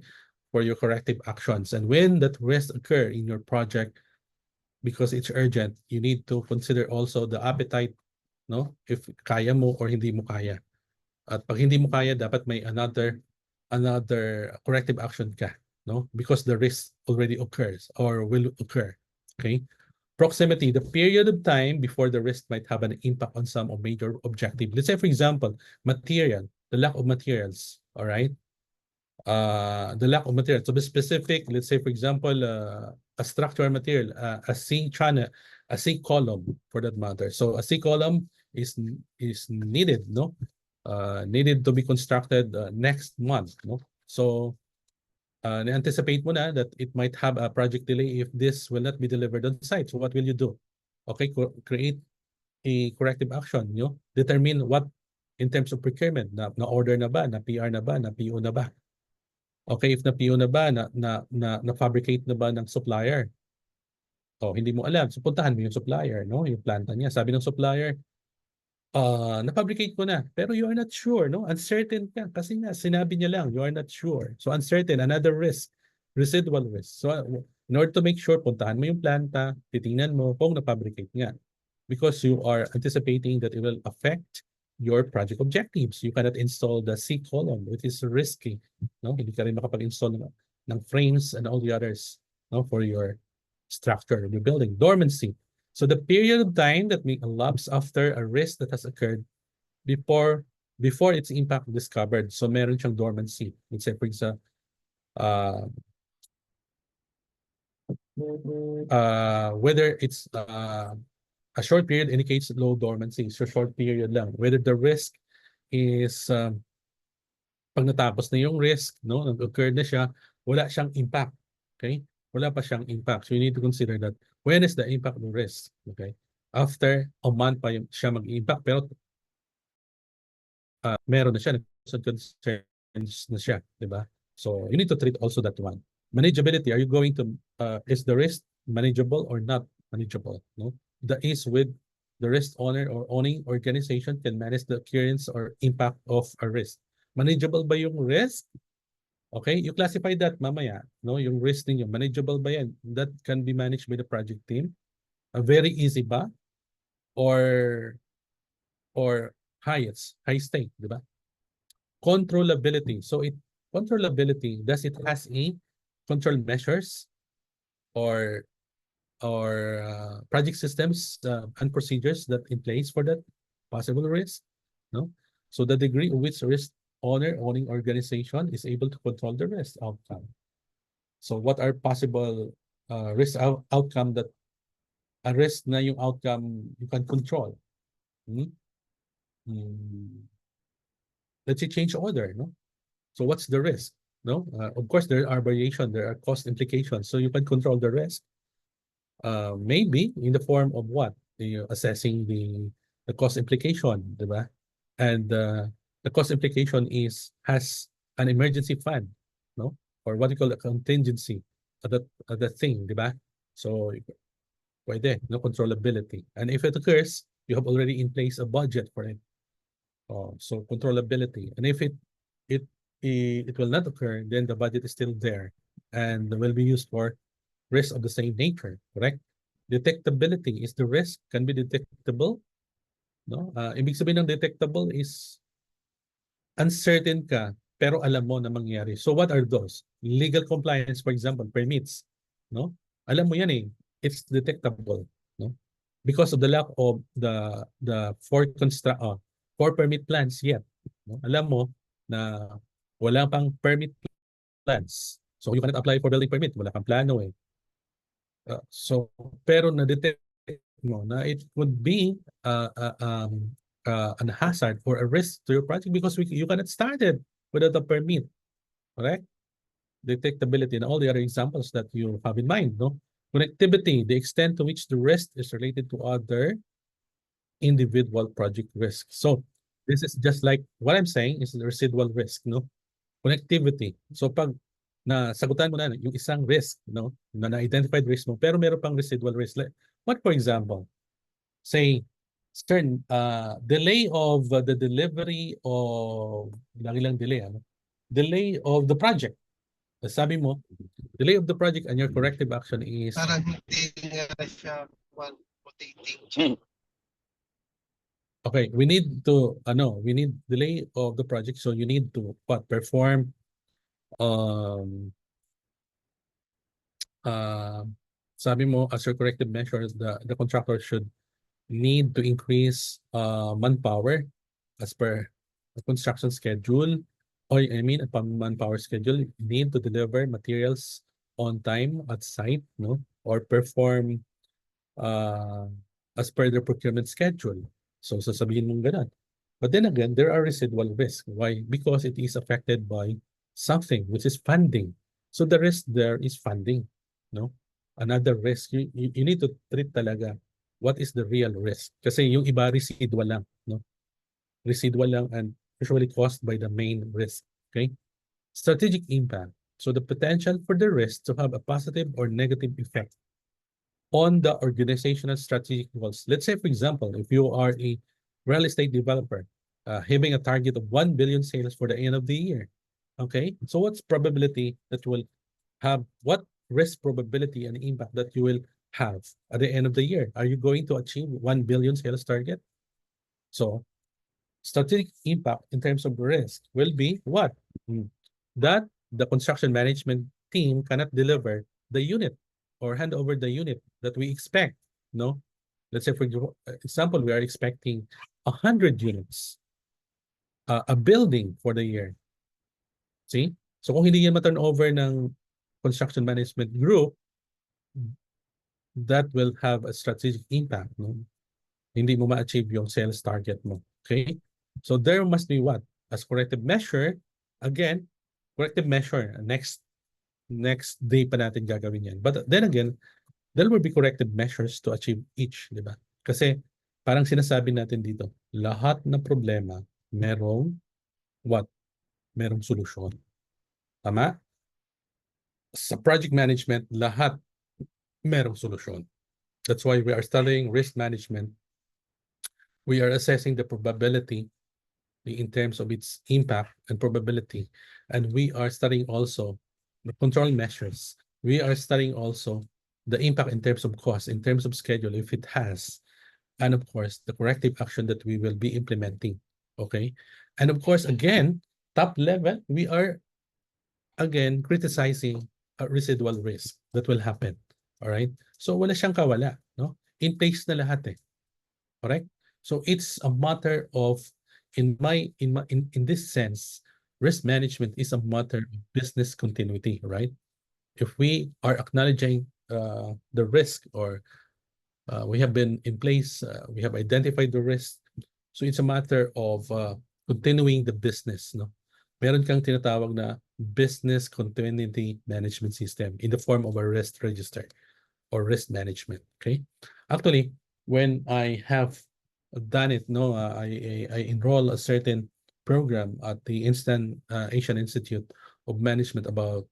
for your corrective actions. And when that risk occur in your project, because it's urgent, you need to consider also the appetite, no? If kaya mo or hindi mo kaya. At pag hindi mo kaya, dapat may another corrective action ka, no? Because the risk already occurs or will occur. Okay? Proximity, the period of time before the risk might have an impact on some of major objective. Let's say, for example, material, the lack of materials, all right? The lack of material. To be specific, let's say, for example, a structural material, a C channel, a C column for that matter. So a C column is needed, no? Needed to be constructed next month, no? So na-anticipate mo na that it might have a project delay if this will not be delivered on site. So what will you do? Okay, create a corrective action, determine what in terms of procurement, na-order na ba, na-PR na ba, na-PO na ba? Okay, if na-PO na ba, na-fabricate na ba ng supplier? O, hindi mo alam. So, puntahan mo yung supplier, no? Yung planta niya. Sabi ng supplier, na-fabricate ko na. Pero you are not sure, no? Uncertain ka. Kasi nga, sinabi niya lang, you are not sure. So, uncertain, another risk, residual risk. So, in order to make sure, puntahan mo yung planta, titingnan mo kung na-fabricate nga. Because you are anticipating that it will affect your project objectives. You cannot install the C column. It is risky. No? Hindi ka rin makapag-install ng frames and all the others, no, for your structure of your building. Dormancy. So the period of time that may elapse after a risk that has occurred before before its impact discovered. So meron siyang dormancy. Let's say for example, Whether it's a short period indicates low dormancy, so short period lang. Whether the risk is pag natapos na yung risk, no, nag-occur na siya, wala siyang impact. Okay? Wala pa siyang impact. So you need to consider that when is the impact of the risk? Okay? After a month pa yung siya mag-impact, pero meron na siya, concerns na siya, di ba? So you need to treat also that one. Manageability, are you going to, is the risk manageable or not manageable? No? The is with the risk owner or owning organization can manage the occurrence or impact of a risk. Manageable ba yung risk? Okay, you classify that mamaya, no? Yung risk ninyo, manageable ba yan? That can be managed by the project team. Very easy ba? Or high stake, di ba? Controllability. So controllability, does it has a control measures or project systems and procedures that in place for that possible risk? No? So the degree of which risk owning organization is able to control the risk outcome. So what are possible risk outcome that a risk na yung outcome you can control? Let's say change order, no? So what's the risk? No, of course there are variation, there are cost implications. So you can control the risk. Maybe in the form of what? Assessing the cost implication, diba? And the cost implication has an emergency fund, no? Or what you call a contingency of that thing, diba? So pwede, no, controllability. And if it occurs, you have already in place a budget for it. So controllability. And if it will not occur, then the budget is still there and will be used for risks of the same nature, correct? Detectability is the risk can be detectable. No? Ibig sabihin ng detectable is uncertain ka pero alam mo na mangyari. So what are those? Legal compliance, for example, permits. No? Alam mo yan eh. It's detectable. No? Because of the lack of the for permit plans yet. No? Alam mo na wala pang permit plans. So you cannot apply for building permit. Wala kang plano eh. So pero na-detect mo na it would be an hazard or a risk to your project because you cannot start it without a permit. Correct? Detectability and all the other examples that you have in mind. No? Connectivity, the extent to which the risk is related to other individual project risk. So this is just like what I'm saying is the residual risk. No? Connectivity. So pag nasagutan mo na yung isang risk, no, na na-identified risk mo, pero meron pang residual risk. What, for example, say, certain delay of the delivery of, lagi lang delay, ano? Delay of the project. Sabi mo, delay of the project and your corrective action is... Parang hindi nga siya rotating. Okay, we need delay of the project, so you need to perform sabi mo as your corrective measures, the contractor should need to increase manpower as per the construction schedule, or I mean manpower schedule, need to deliver materials on time at site, no, or perform as per the procurement schedule. So sasabihin mong ganun. But then again, there are residual risks. Why? Because it is affected by something which is funding. So the risk there is funding, no? Another risk, you need to treat talaga what is the real risk. Kasi yung iba residual lang, no? Residual lang and usually caused by the main risk, okay? Strategic impact. So the potential for the risk to have a positive or negative effect on the organizational strategic goals. Let's say, for example, if you are a real estate developer, having a target of 1 billion sales for the end of the year, okay? So what's probability that will have, what risk probability and impact that you will have at the end of the year? Are you going to achieve 1 billion sales target? So strategic impact in terms of risk will be what? That the construction management team cannot deliver the unit or hand over the unit that we expect, no? Let's say, for example, we are expecting 100 units, a building for the year. See? So kung hindi yan ma-turn over ng construction management group, that will have a strategic impact, no? Hindi mo ma-achieve yung sales target mo. Okay? So there must be what? As corrective measure, again, corrective measure, next day pa natin gagawin yan. But then again, there will be corrective measures to achieve each, di ba? Kasi parang sinasabi natin dito, lahat na problema merong what? Merong solusyon. Tama? Sa project management, lahat merong solusyon. That's why we are studying risk management. We are assessing the probability in terms of its impact and probability. And we are studying also the control measures. We are studying also the impact in terms of cost, in terms of schedule, if it has, and of course, the corrective action that we will be implementing. Okay. And of course, again, top level, we are again criticizing a residual risk that will happen. All right. So wala siyang kawala, no? In place na lahat eh. Correct? So it's a matter of in this sense, risk management is a matter of business continuity, right? If we are acknowledging the risk or we have been in place, we have identified the risk. So it's a matter of continuing the business, no? Meron kang tinatawag na business continuity management system in the form of a risk register or risk management, okay? Actually, when I have done it, no, I enroll a certain program at the Asian Institute of Management about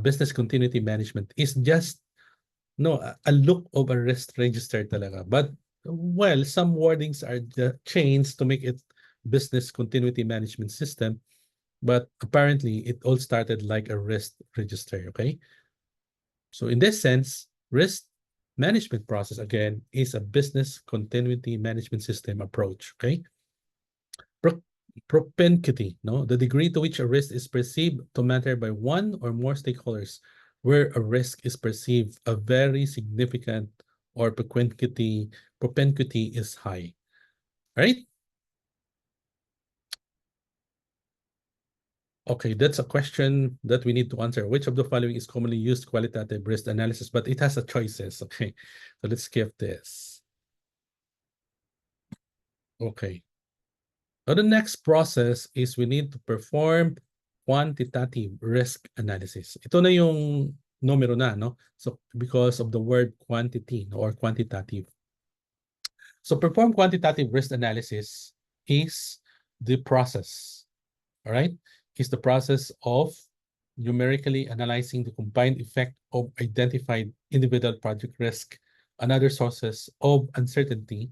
business continuity management is just no a look of a risk register talaga. But well, some wordings are changed to make it business continuity management system. But apparently, it all started like a risk register. Okay, so in this sense, risk management process again is a business continuity management system approach. Okay, propensity, no, the degree to which a risk is perceived to matter by one or more stakeholders, where a risk is perceived a very significant or propensity is high. Right? Okay, that's a question that we need to answer. Which of the following is commonly used qualitative risk analysis? But it has a choices. Okay, so let's skip this. Okay. So the next process is we need to perform quantitative risk analysis. Ito na yung numero na, no? So because of the word quantity or quantitative. So perform quantitative risk analysis is the process, all right? Is the process of numerically analyzing the combined effect of identified individual project risk and other sources of uncertainty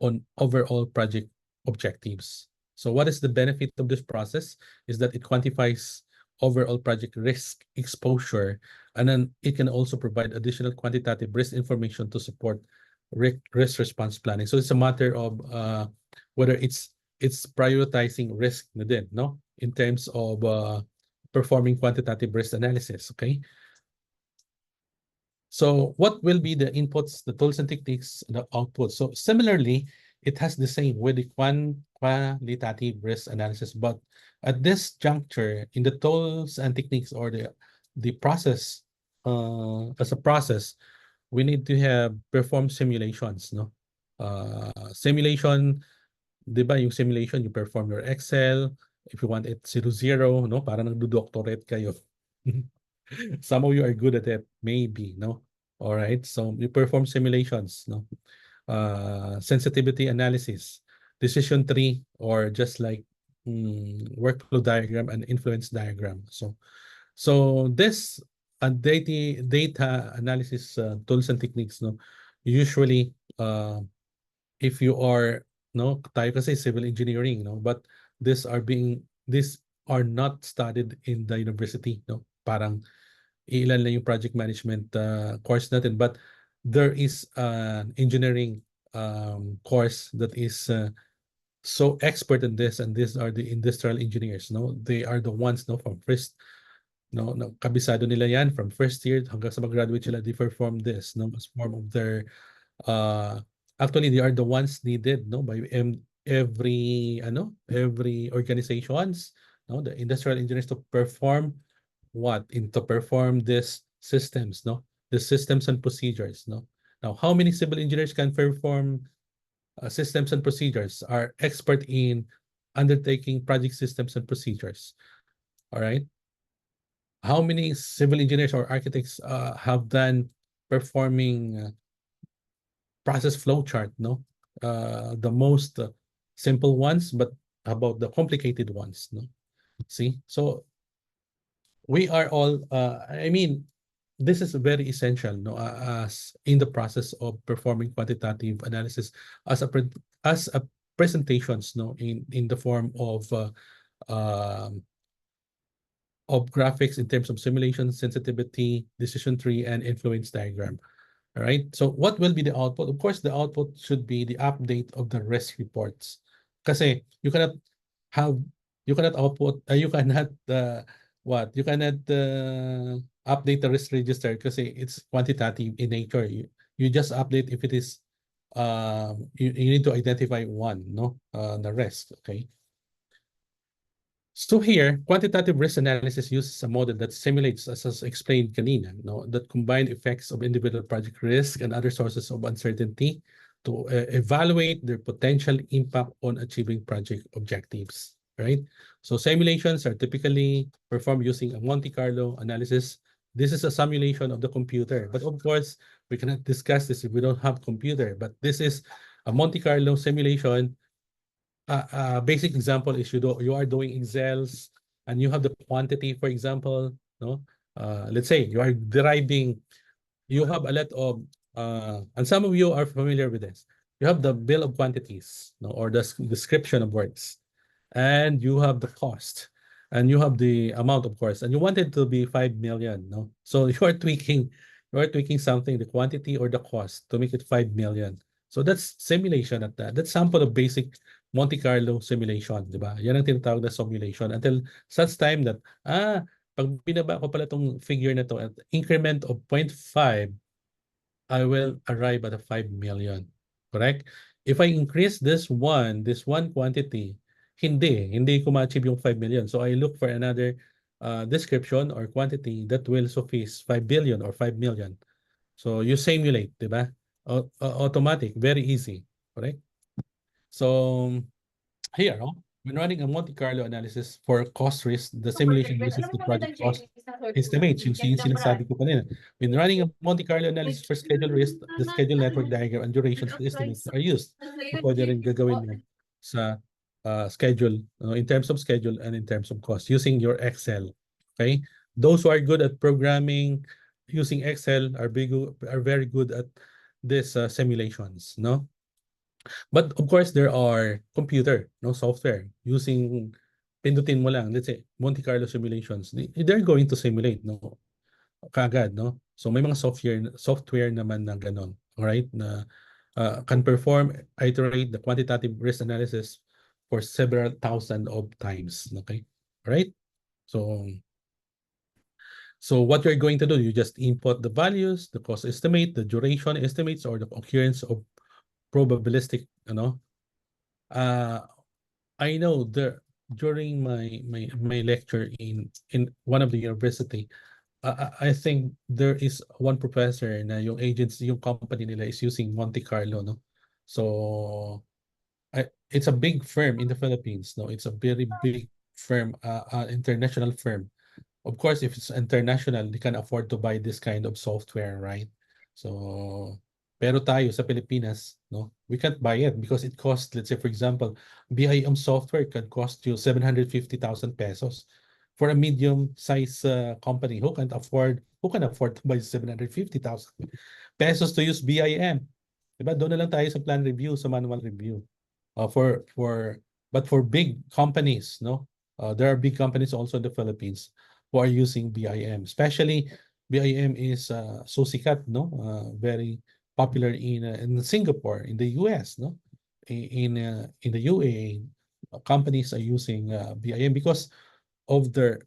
on overall project objectives. So what is the benefit of this process is that it quantifies overall project risk exposure, and then it can also provide additional quantitative risk information to support risk response planning. So it's a matter of whether it's prioritizing risk na din, no? In terms of performing quantitative risk analysis, okay? So what will be the inputs, the tools and techniques, the outputs? So similarly, it has the same with the qualitative risk analysis, but at this juncture, in the tools and techniques or the process, as a process, we need to have perform simulations, no? Simulation, di ba yung simulation, you perform your Excel, if you want it 0-0, no? Para nagdo-doctorate kayo. Some of you are good at it, maybe, no? All right, so you perform simulations, no? Sensitivity analysis, decision tree, or just like workflow diagram and influence diagram. So this data analysis tools and techniques, no, usually if you are no tayo kasi civil engineering, no, but these are not studied in the university, no, parang ilan lang yung project management course natin, but there is an engineering course that is so expert in this, and these are the industrial engineers, no, they are the ones, no, from first, no, kabisado nila yan from first year hanggang sa mag-graduate sila, they perform this, no, as form of their actually they are the ones needed, no, by every organizations, no, the industrial engineers to perform what to perform these systems, no, the systems and procedures, no? Now, how many civil engineers can perform systems and procedures, are expert in undertaking project systems and procedures? All right. How many civil engineers or architects have done performing process flow chart, no? The most simple ones, but about the complicated ones, no? See, so we are all, I mean, this is very essential, no, as in the process of performing quantitative analysis as a presentations, no, in the form um, of graphics in terms of simulation, sensitivity, decision tree, and influence diagram. All right. So what will be the output? Of course, the output should be the update of the risk reports. Kasi have you cannot output you cannot what you cannot update the risk register kasi it's quantitative in nature. You just update if it is you need to identify one, no, the rest. Okay. So here, quantitative risk analysis uses a model that simulates, as explained kanina, no, that combine effects of individual project risk and other sources of uncertainty to evaluate their potential impact on achieving project objectives, right? So simulations are typically performed using a Monte Carlo analysis. This is a simulation of the computer, but of course, we cannot discuss this if we don't have computer, but this is a Monte Carlo simulation. Basic example is you are doing Excels and you have the quantity, for example, no? Let's say you are deriving, you have a lot of, and some of you are familiar with this. You have the bill of quantities, no, or the description of works, and you have the cost, and you have the amount, of course, and you want it to be 5 million, no? So you are tweaking something, the quantity or the cost to make it 5 million. So that's simulation at that. That's sample of basic Monte Carlo simulation, di ba? Yan ang tinatawag na simulation until such time that, pag binaba ko pala itong figure na to at increment of 0.5, I will arrive at a 5 million. Correct? If I increase this one quantity, hindi ko ma-achieve yung 5 million. So I look for another description or quantity that will suffice 5 billion or 5 million. So you simulate, di ba? Automatic, very easy. Correct? So here, when running a Monte Carlo analysis for cost risk, the simulation uses the project cost estimates. Yung sinasabi ko kanina. When running a Monte Carlo analysis for schedule risk, the schedule network diagram and duration estimates are used. So pwede rin gagawin mo sa schedule, in terms of schedule and in terms of cost using your Excel. Okay? Those who are good at programming using Excel are very good at these simulations, no? But of course, there are computer, no, software using pindutin mo lang, let's say Monte Carlo simulations. They're going to simulate, no, kagad, no. So may mga software naman na ganon, right, na can perform, iterate the quantitative risk analysis for several thousand of times. Okay, right? So what you're going to do, you just input the values, the cost estimate, the duration estimates, or the occurrence of probabilistic, I know during my lecture in one of the university, I think there is one professor na yung agency, yung company nila is using Monte Carlo, no? So it's a big firm in the Philippines, no? It's a very big firm, international firm. Of course, if it's international, they can afford to buy this kind of software, right? So, pero tayo sa Pilipinas, no, we can't buy it because it costs, let's say, for example, BIM software can cost you 750,000 pesos. For a medium size company, who can afford to buy 750,000 pesos to use BIM? Diba? Doon na lang tayo sa plan review, sa manual review. But for big companies, no, there are big companies also in the Philippines who are using BIM. Especially BIM is so sikat, no? Very popular in Singapore, in the US, no? In the UAE, companies are using BIM because of the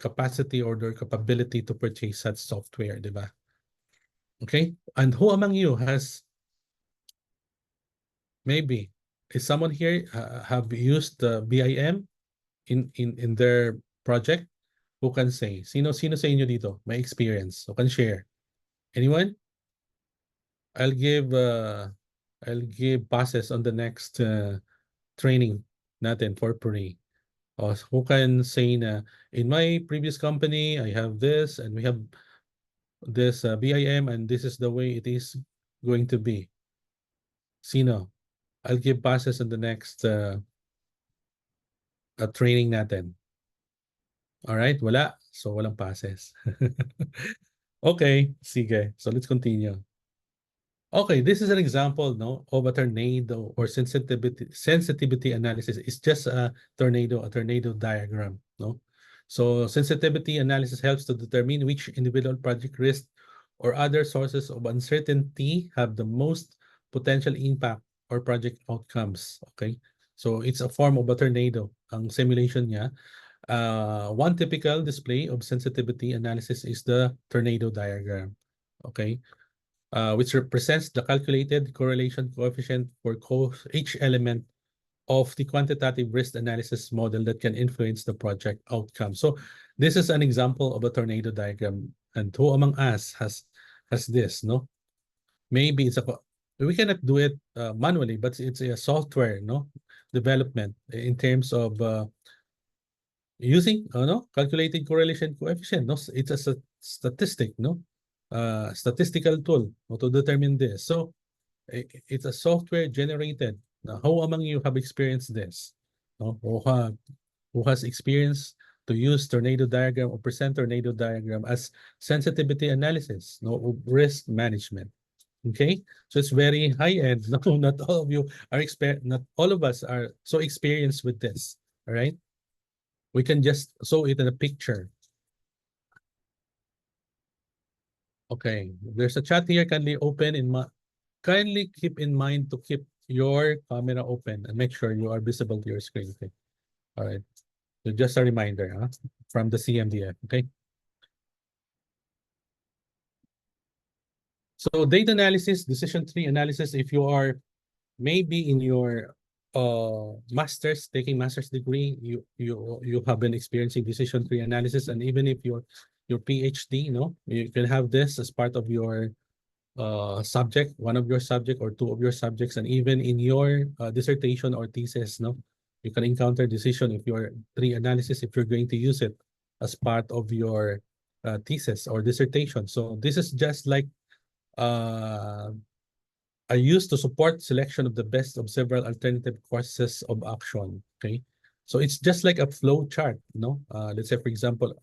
capacity or their capability to purchase such software, di ba? Okay? And who among you has maybe is someone here have used the BIM in their project? Who can say? Sino sa inyo dito may experience? Who can share? Anyone? I'll give passes on the next training natin for free. Who can say na in my previous company I have this and we have this BIM and this is the way it is going to be. Sino? I'll give passes on the next training natin. All right, wala. So walang passes. Okay, sige. So let's continue. Okay, this is an example, no, of a tornado or sensitivity analysis. It's just a tornado diagram, no. So sensitivity analysis helps to determine which individual project risk or other sources of uncertainty have the most potential impact or project outcomes. Okay, so it's a form of a tornado. Ang simulation niya, one typical display of sensitivity analysis is the tornado diagram. Okay, which represents the calculated correlation coefficient for each element of the quantitative risk analysis model that can influence the project outcome. So this is an example of a tornado diagram. And who among us has this, no? Maybe we cannot do it manually, but it's a software, no, development in terms of using calculated correlation coefficient, no? It's a statistic, no? Statistical tool to determine this. So it's a software generated. Now, how among you have experienced this? No? Who has experience to use tornado diagram or present tornado diagram as sensitivity analysis, no, of risk management? Okay, so it's very high end. No, not all of you are not all of us are so experienced with this. All right, we can just show it in a picture. Okay, there's a chat here. Kindly keep in mind to keep your camera open and make sure you are visible to your screen. Okay. All right. So just a reminder, from the CMDF. Okay. So data analysis, decision tree analysis. If you are maybe in your taking master's degree, you have been experiencing decision tree analysis, and even if your PhD, you can have this as part of your subject, one of your subject or two of your subjects, and even in your dissertation or thesis, you can encounter decision if your tree analysis if you're going to use it as part of your thesis or dissertation. So this is just like are used to support selection of the best of several alternative courses of action. Okay, so it's just like a flow chart. Let's say for example,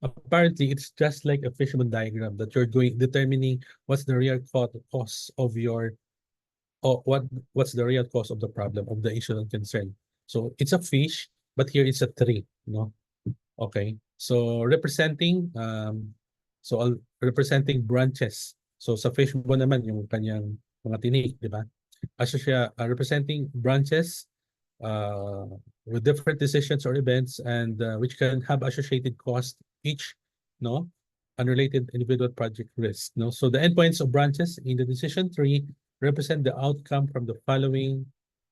apparently it's just like a Fishman diagram that you're determining what's the real cost of your what's the real cost of the problem of the issue and concern. So it's a fish, but here it's a tree. Okay, so representing branches. So sa fishbone naman yung kanyang mga tinik, di ba? Siya representing branches with different decisions or events and which can have associated cost each, unrelated individual project risk. So the endpoints of branches in the decision tree represent the outcome from the following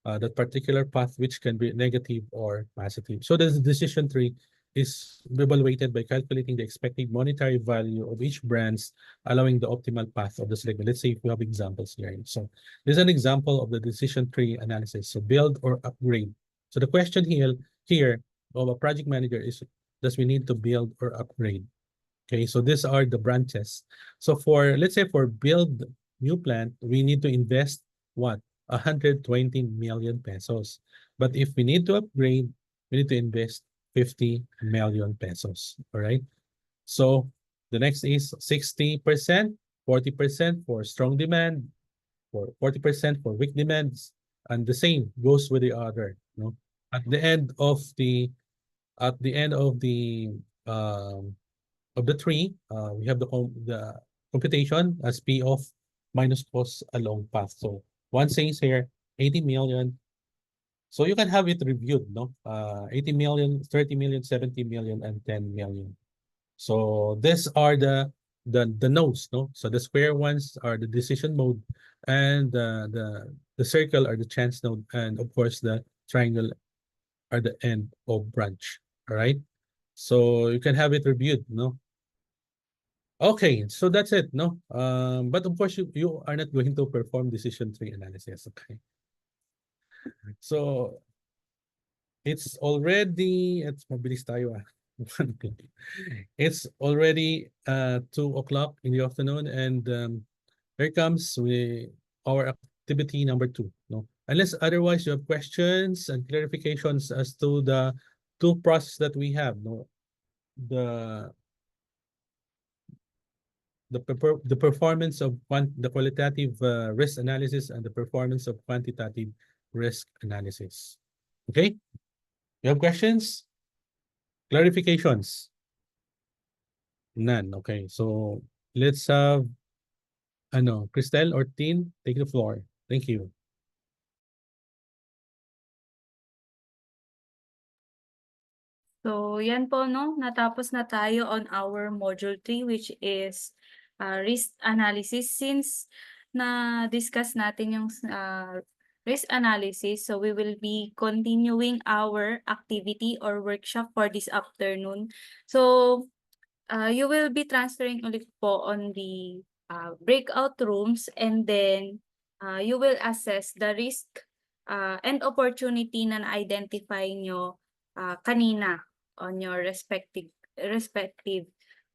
that particular path, which can be negative or positive. So the decision tree is evaluated by calculating the expected monetary value of each branch, allowing the optimal path of the segment. Let's say if we have examples here. So this is an example of the decision tree analysis. So build or upgrade. So the question here of a project manager is, does we need to build or upgrade? Okay, so these are the branches. So let's say for build new plant, we need to invest what? 120 million pesos. But if we need to upgrade, we need to invest 50 million pesos. All right. So the next is 60%, 40% for strong demand, for 40% for weak demands, and the same goes with the other. At the end of the tree, we have the computation as P of minus cost along path. So one says here 80 million. So you can have it reviewed, 80 million, 30 million, 70 million, and 10 million. So these are the nodes, So the square ones are the decision mode, and the circle are the chance node, and of course the triangle are the end of branch. All right. So you can have it reviewed, Okay, so that's it, no? But of course, you are not going to perform decision tree analysis, okay? So it's mabilis tayo ah. It's already 2 o'clock in the afternoon, and here comes our activity number 2, no? Unless otherwise you have questions and clarifications as to the two processes that we have, no? The the performance of the qualitative risk analysis and the performance of quantitative risk analysis. Okay? You have questions? Clarifications? None. Okay. So let's have Cristel or Tin, take the floor. Thank you. So, yan po, no? Natapos na tayo on our module 3, which is risk analysis. Since na-discuss natin yung risk analysis, so we will be continuing our activity or workshop for this afternoon. So, you will be transferring ulit po on the breakout rooms, and then you will assess the risk and opportunity na na-identify nyo kanina on your respective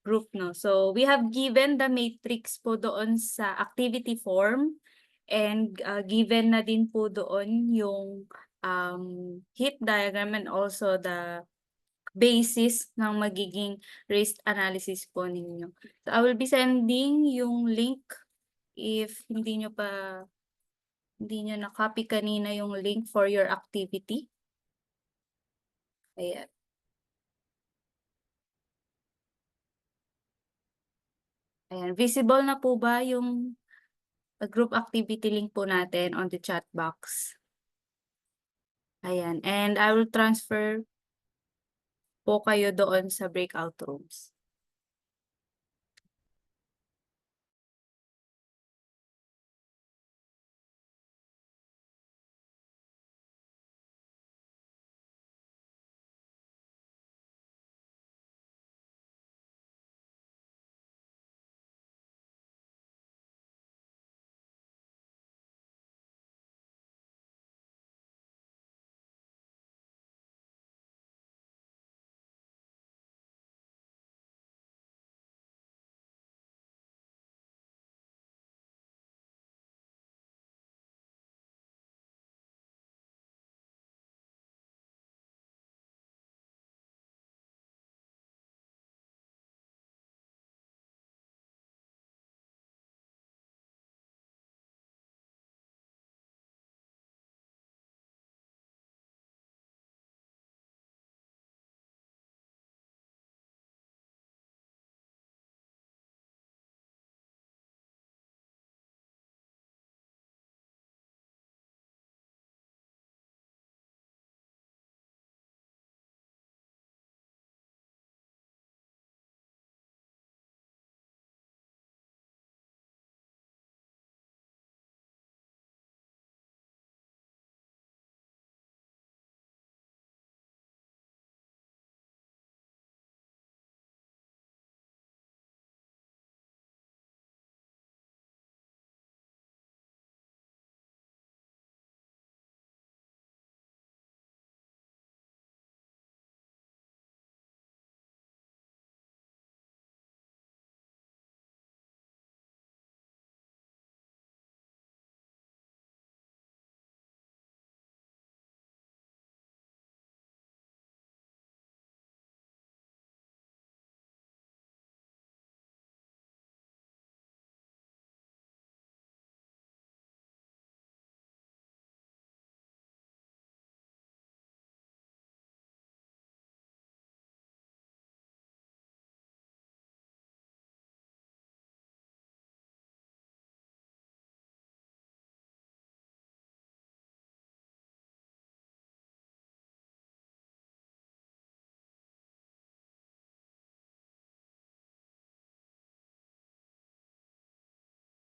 group, no? So we have given the matrix po doon sa activity form, and given na din po doon yung heat diagram and also the basis ng magiging risk analysis po ninyo. So I will be sending yung link if hindi nyo na-copy kanina yung link for your activity. Ayan. Ayan. Visible na po ba yung group activity link po natin on the chat box? Ayan. And I will transfer po kayo doon sa breakout rooms.